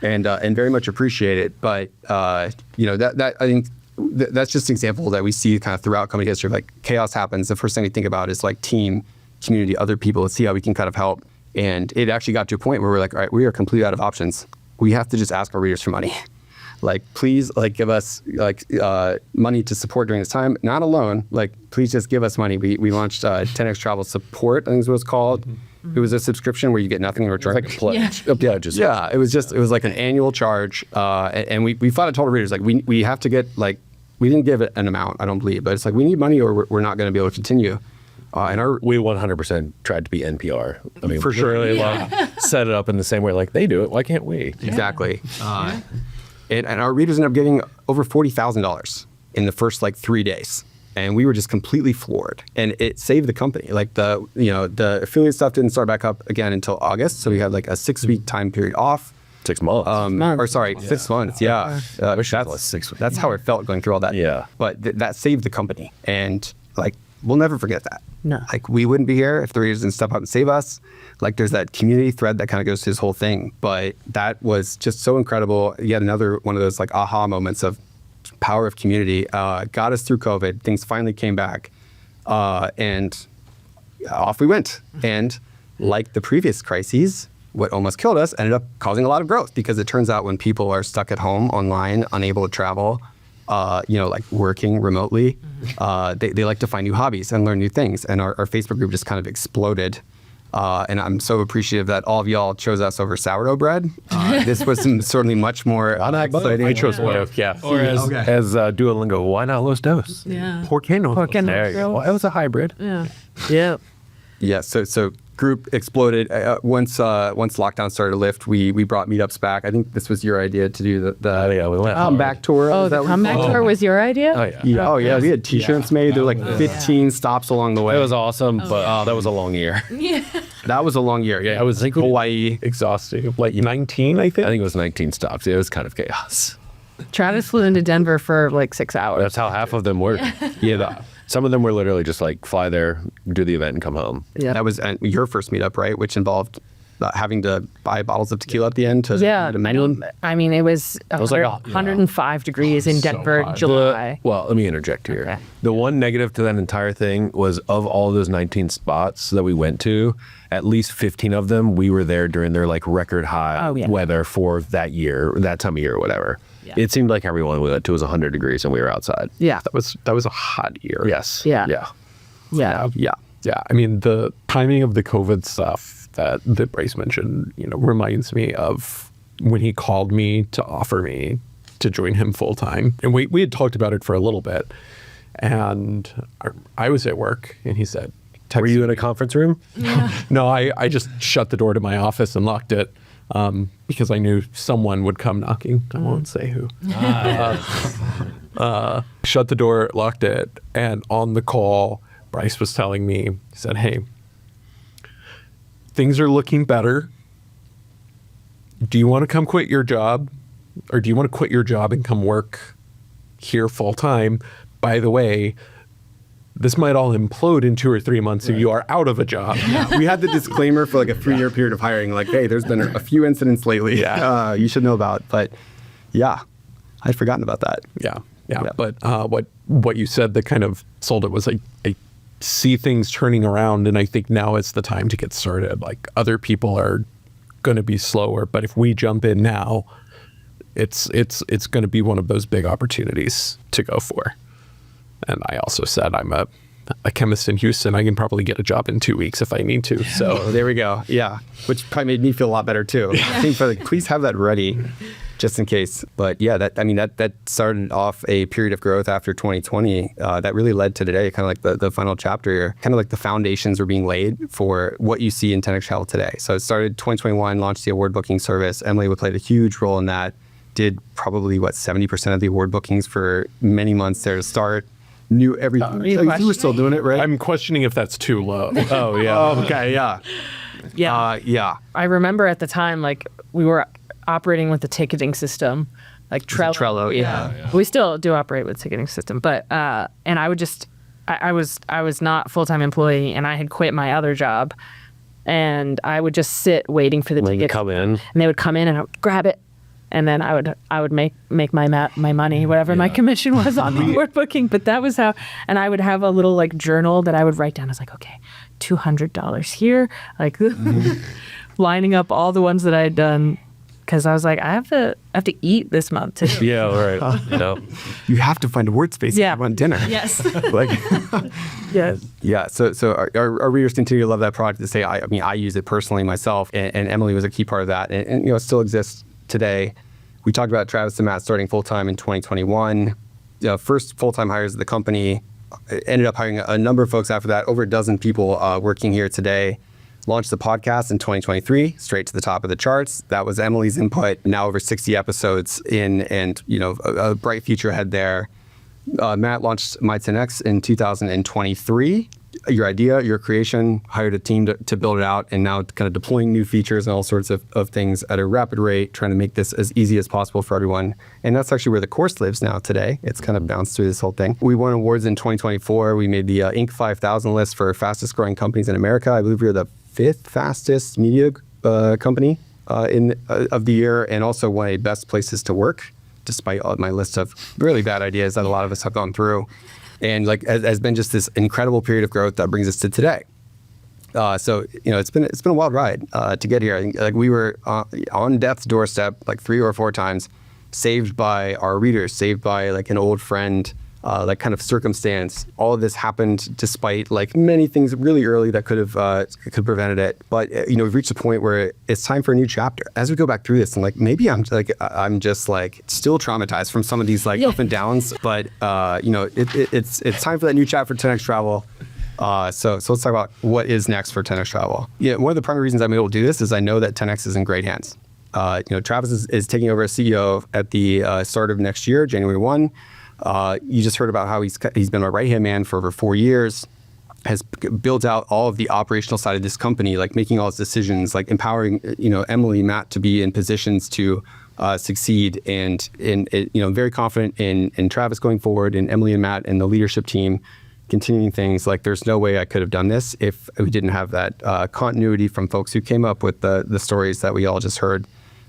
and very much appreciate it. But that I think that's just an example that we see kind of throughout company history. Like chaos happens, the first thing we think about is like team, community, other people. Let's see how we can kind of help. And it actually got to a point where we're like, all right, we are completely out of options. We have to just ask our readers for money. Like, please, like, give us like money to support during this time. Not a loan. Like, please just give us money. We launched 10xTravel Support, I think is what it's called. Mm-hmm. It was a subscription where you get nothing in return. Like a pledge. Yeah. It was like an annual charge. And we flat out told our readers, like, we have to get, like, we didn't give it an amount, I don't believe, but it's like, we need money or we're not going to be able to continue. We 100% tried to be NPR. I mean, for sure. Set it up in the same way, like they do it. Why can't we? Exactly. And our readers ended up getting over $40,000 in the first like 3 days. And we were just completely floored. And it saved the company. Like the affiliate stuff didn't start back up again until August. So we had like a 6-week time period off. 6 months. 6 months. Yeah. That's how it felt going through all that. Yeah. But that saved the company. And like, we'll never forget that. No. Like, we wouldn't be here if the readers didn't step up and save us. Like, there's that community thread that kind of goes to this whole thing. But that was just so incredible. Yet another one of those like aha moments of power of community. Got us through COVID. Things finally came back. And off we went. And like the previous crises, what almost killed us ended up causing a lot of growth, because it turns out when people are stuck at home online, unable to travel, like working remotely, they like to find new hobbies and learn new things. And our Facebook group just kind of exploded. And I'm so appreciative that all of y'all chose us over sourdough bread. This was certainly much more exciting. I chose loaf, yeah. Or as Duolingo, why not Los Dos? Yeah. ¿Por qué no? There you go. Well, it was a hybrid. Yeah. Yeah. Yeah, so group exploded. Once lockdown started to lift, we brought meetups back. I think this was your idea to do the we went comeback tour. Oh, the comeback tour was your idea? Oh yeah. We had T-shirts made. There were like 15 stops along the way. It was awesome, but that was a long year. Yeah. That was a long year. Yeah, I was thinking Hawaii. Exhausting. Like 19, I think. I think it was 19 stops. It was kind of chaos. Travis flew into Denver for like 6 hours. That's how half of them worked. Some of them were literally just like fly there, do the event, and come home. Yeah, that was your first meetup, right? Which involved having to buy bottles of tequila at the end to menu. I mean, it was, like 105 degrees in so Denver, hot. July. Well, let me interject here. Okay. The one negative to that entire thing was of all those 19 spots that we went to, at least 15 of them, we were there during their like record high weather for that year, that time of year or whatever. Yeah. It seemed like everyone we went to was 100 degrees and we were outside. Yeah. That was a hot year. Yes. Yeah. Yeah. Yeah. Yeah. I mean, the timing of the COVID stuff that Bryce mentioned, reminds me of when he called me to offer me to join him full time. And we had talked about it for a little bit. And I was at work and he said, Were you in a conference room? No, I just shut the door to my office and locked it because I knew someone would come knocking. I won't say who. Shut the door, locked it. And on the call, Bryce was telling me, he said, hey, things are looking better. Do you want to come quit your job? Or do you want to quit your job and come work here full time? By the way, this might all implode in 2 or 3 months if you are out of a job. Yeah. We had the disclaimer for like a 3-year period of hiring, like, hey, there's been a few incidents lately you should know about. But yeah, I'd forgotten about that. Yeah. But what you said that kind of sold it was I see things turning around, and I think now is the time to get started. Like, other people are going to be slower, but if we jump in now, it's going to be one of those big opportunities to go for. And I also said I'm a chemist in Houston. I can probably get a job in 2 weeks if I need to. So there we go. Yeah, which probably made me feel a lot better too. I think please have that ready, just in case. But yeah, that started off a period of growth after 2020 that really led to today, kind of like the final chapter here. Kind of like the foundations were being laid for what you see in 10xTravel today. So it started 2021, launched the award booking service. Emily played a huge role in that. Did probably 70% of the award bookings for many months there to start. Knew everything. You were still doing it, right? I'm questioning if that's too low. Oh, yeah. Oh, okay, yeah. Yeah. I remember at the time, like, we were operating with the ticketing system, like Trello. Trello, yeah. We still do operate with ticketing system, but and I would just, I was not full-time employee, and I had quit my other job, and I would just sit waiting for the tickets. Come in, and they would come in, and I would grab it. And then I would make my money, whatever my commission was on the award booking. But that was how, and I would have a little like journal that I would write down. I was like, okay, $200 here, like lining up all the ones that I had done, because I was like, I have to eat this month too. Yeah, right. You have to find a word space if you want dinner. Yes. Yes. Yeah. So our readers continue to love that product. To say, I use it personally myself, and Emily was a key part of that, and it still exists today. We talked about Travis and Matt starting full-time in 2021. First full-time hires of the company. Ended up hiring a number of folks after that, over a dozen people working here today. Launched the podcast in 2023, straight to the top of the charts. That was Emily's input. Now over 60 episodes in, and a bright future ahead there. Matt launched My 10x in 2023. Your idea, your creation, hired a team to build it out, and now kind of deploying new features and all sorts of things at a rapid rate, trying to make this as easy as possible for everyone. And that's actually where the course lives now today. It's kind of bounced through this whole thing. We won awards in 2024. We made the Inc. 5000 list for fastest growing companies in America. I believe we were the 5th fastest media company of the year, and also one of the best places to work, despite my list of really bad ideas that a lot of us have gone through. And has been just this incredible period of growth that brings us to today. So it's been a wild ride to get here. I think we were on death's doorstep 3 or 4 times, saved by our readers, saved by an old friend, kind of circumstance. All of this happened despite many things really early that could prevented it. But we've reached a point where it's time for a new chapter. As we go back through this, and maybe I'm just still traumatized from some of these up and downs. But it's time for that new chapter for 10xTravel. So let's talk about what is next for 10xTravel. Yeah, one of the primary reasons I'm able to do this is I know that 10x is in great hands. Travis is taking over as CEO at the start of next year, January 1. You just heard about how he's been my right-hand man for over 4 years, has built out all of the operational side of this company, making all his decisions, empowering, Emily, Matt to be in positions to succeed. And very confident in Travis going forward, and Emily and Matt and the leadership team continuing things. Like there's no way I could have done this if we didn't have that continuity from folks who came up with the stories that we all just heard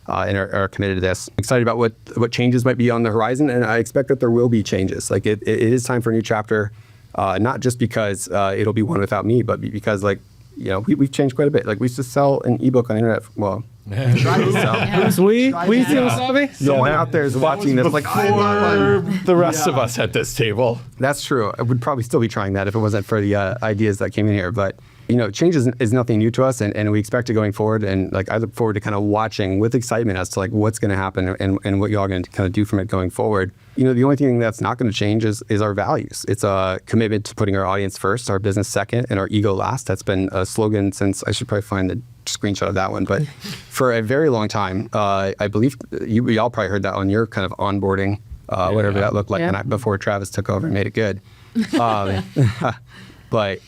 and are committed to this. I'm excited about what changes might be on the horizon, and I expect that there will be changes. Like it is time for a new chapter, not just because it'll be one without me, but because like, you know, we've changed quite a bit. Like we used to sell an ebook on the internet. Well, try to sell. Who's we? We still savvy? Someone out there is watching this like, I want one. The rest of us at this table. That's true. I would probably still be trying that if it wasn't for the ideas that came in here. But, you know, change is nothing new to us, and we expect it going forward. And like I look forward to kind of watching with excitement as to like what's going to happen and what y'all going to kind of do from it going forward. You know, the only thing that's not going to change is our values. It's a commitment to putting our audience first, our business second, and our ego last. That's been a slogan since, I should probably find the screenshot of that one, but for a very long time, I believe we all probably heard that on your kind of onboarding, whatever that looked like before Travis took over and made it good. But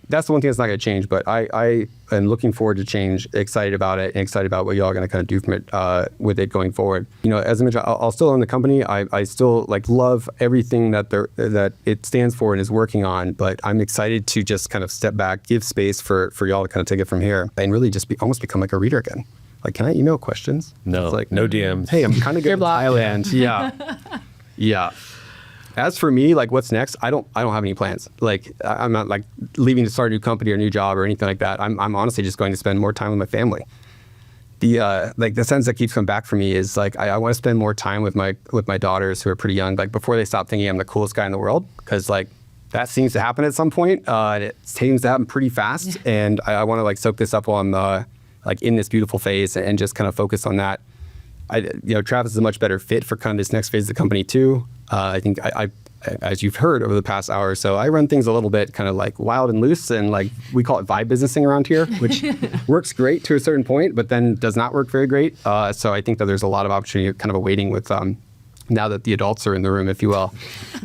that's the one thing that's not going to change. But I am looking forward to change, excited about it, and excited about what y'all are going to kind of do from it with it going forward. You know, as I mentioned, I'll still own the company. I still like love everything that it stands for and is working on. But I'm excited to just kind of step back, give space for y'all to kind of take it from here, and really just almost become like a reader again. Like, can I email questions? No, it's like no DMs. Hey, I'm kind of good in Thailand. Yeah. As for me, like what's next? I don't have any plans. Like I'm not like leaving to start a new company or a new job or anything like that. I'm honestly just going to spend more time with my family. The like the sense that keeps coming back for me is like I want to spend more time with my daughters who are pretty young, like before they stop thinking I'm the coolest guy in the world, because like that seems to happen at some point. It seems to happen pretty fast, and I want to like soak this up while I'm like in this beautiful phase and just kind of focus on that. Travis is a much better fit for kind of this next phase of the company too. I think I as you've heard over the past hour or so, I run things a little bit kind of like wild and loose, and like we call it vibe businessing around here, which works great to a certain point, but then does not work very great. So I think that there's a lot of opportunity kind of awaiting with now that the adults are in the room, if you will.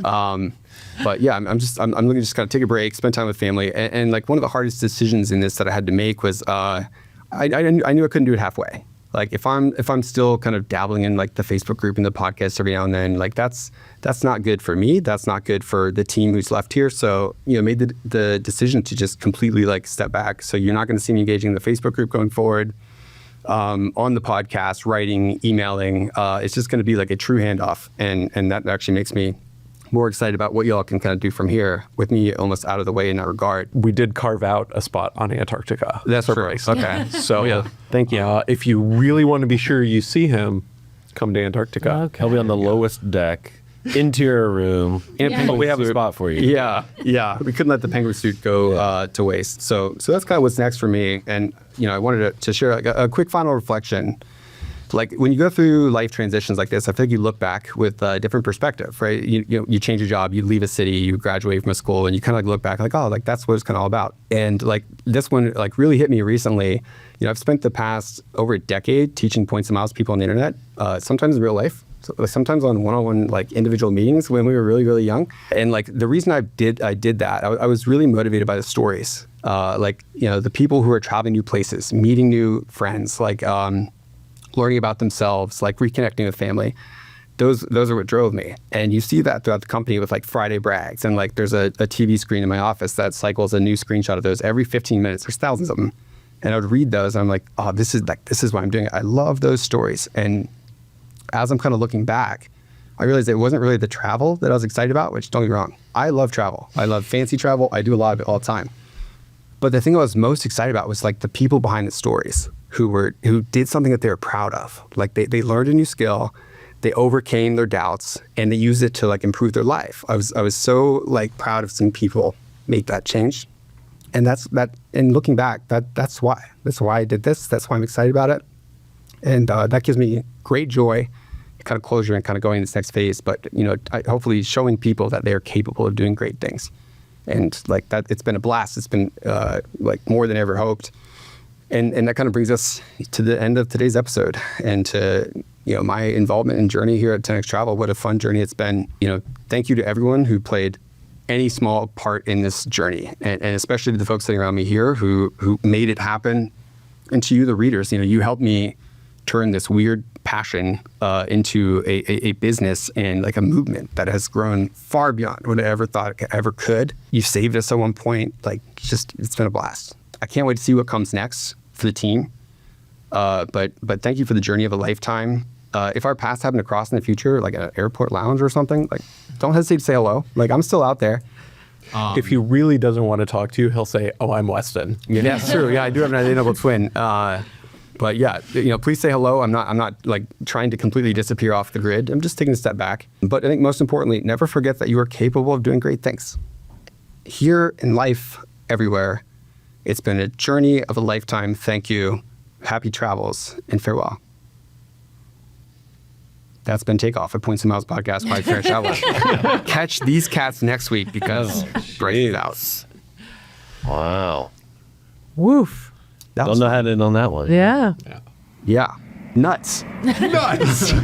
But yeah, I'm looking to just kind of take a break, spend time with family, and like one of the hardest decisions in this that I had to make was I knew I couldn't do it halfway. Like if I'm still kind of dabbling in like the Facebook group and the podcast every now and then, like that's not good for me. That's not good for the team who's left here. So, made the decision to just completely like step back. So you're not going to see me engaging in the Facebook group going forward, on the podcast, writing, emailing. It's just going to be like a true handoff. And that actually makes me more excited about what y'all can kind of do from here with me almost out of the way in that regard. We did carve out a spot on Antarctica. That's for true. Bryce. Okay. So yeah, thank you. If you really want to be sure you see him, come to Antarctica. Okay. He'll be on the lowest deck, interior room, but we have a spot for you. Yeah. We couldn't let the penguin suit go to waste. So that's kind of what's next for me. And I wanted to share like a quick final reflection. Like when you go through life transitions like this, I feel like you look back with a different perspective, right? You change your job, you leave a city, you graduate from a school, and you kind of like look back like, oh, like that's what it's kind of all about. And like this one like really hit me recently. I've spent the past over a decade teaching points and miles to people on the internet, sometimes in real life, sometimes on one-on-one like individual meetings when we were really, really young. And like the reason I did that, I was really motivated by the stories. The people who are traveling new places, meeting new friends, like learning about themselves, like reconnecting with family. Those are what drove me. And you see that throughout the company with like Friday brags. And like there's a TV screen in my office that cycles a new screenshot of those every 15 minutes. There's thousands of them. And I would read those and I'm like, oh, this is why I'm doing it. I love those stories. And as I'm kind of looking back, I realized it wasn't really the travel that I was excited about, which don't get me wrong. I love travel. I love fancy travel. I do a lot of it all the time. But the thing I was most excited about was like the people behind the stories who did something that they were proud of. Like they learned a new skill, they overcame their doubts, and they used it to like improve their life. I was so like proud of seeing people make that change. And and looking back, that's why I did this. That's why I'm excited about it. And that gives me great joy, kind of closure and kind of going to this next phase. But, hopefully showing people that they're capable of doing great things. And like that, it's been a blast. It's been like more than ever hoped. And that kind of brings us to the end of today's episode and to, my involvement and journey here at 10xTravel. What a fun journey it's been. Thank you to everyone who played any small part in this journey, and especially to the folks sitting around me here who made it happen. And to you, the readers, you helped me turn this weird passion into a business and like a movement that has grown far beyond what I ever thought it ever could. You saved us at one point. Like, it's been a blast. I can't wait to see what comes next for the team. But thank you for the journey of a lifetime. If our paths happen to cross in the future, like at an airport lounge or something, like, don't hesitate to say hello. Like, I'm still out there. If he really doesn't want to talk to you, he'll say, "Oh, I'm Weston." Yeah, that's true. Yeah, I do have an identical twin. But yeah, please say hello. I'm not like trying to completely disappear off the grid. I'm just taking a step back. But I think most importantly, never forget that you are capable of doing great things. Here in life, everywhere, it's been a journey of a lifetime. Thank you. Happy travels and farewell. That's been Takeoff, a Points and Miles podcast by 10xTravel. Catch these cats next week because Bryce is out. Wow. Woof. Don't know how to end on that one. Yeah. Yeah. Nuts. Nice.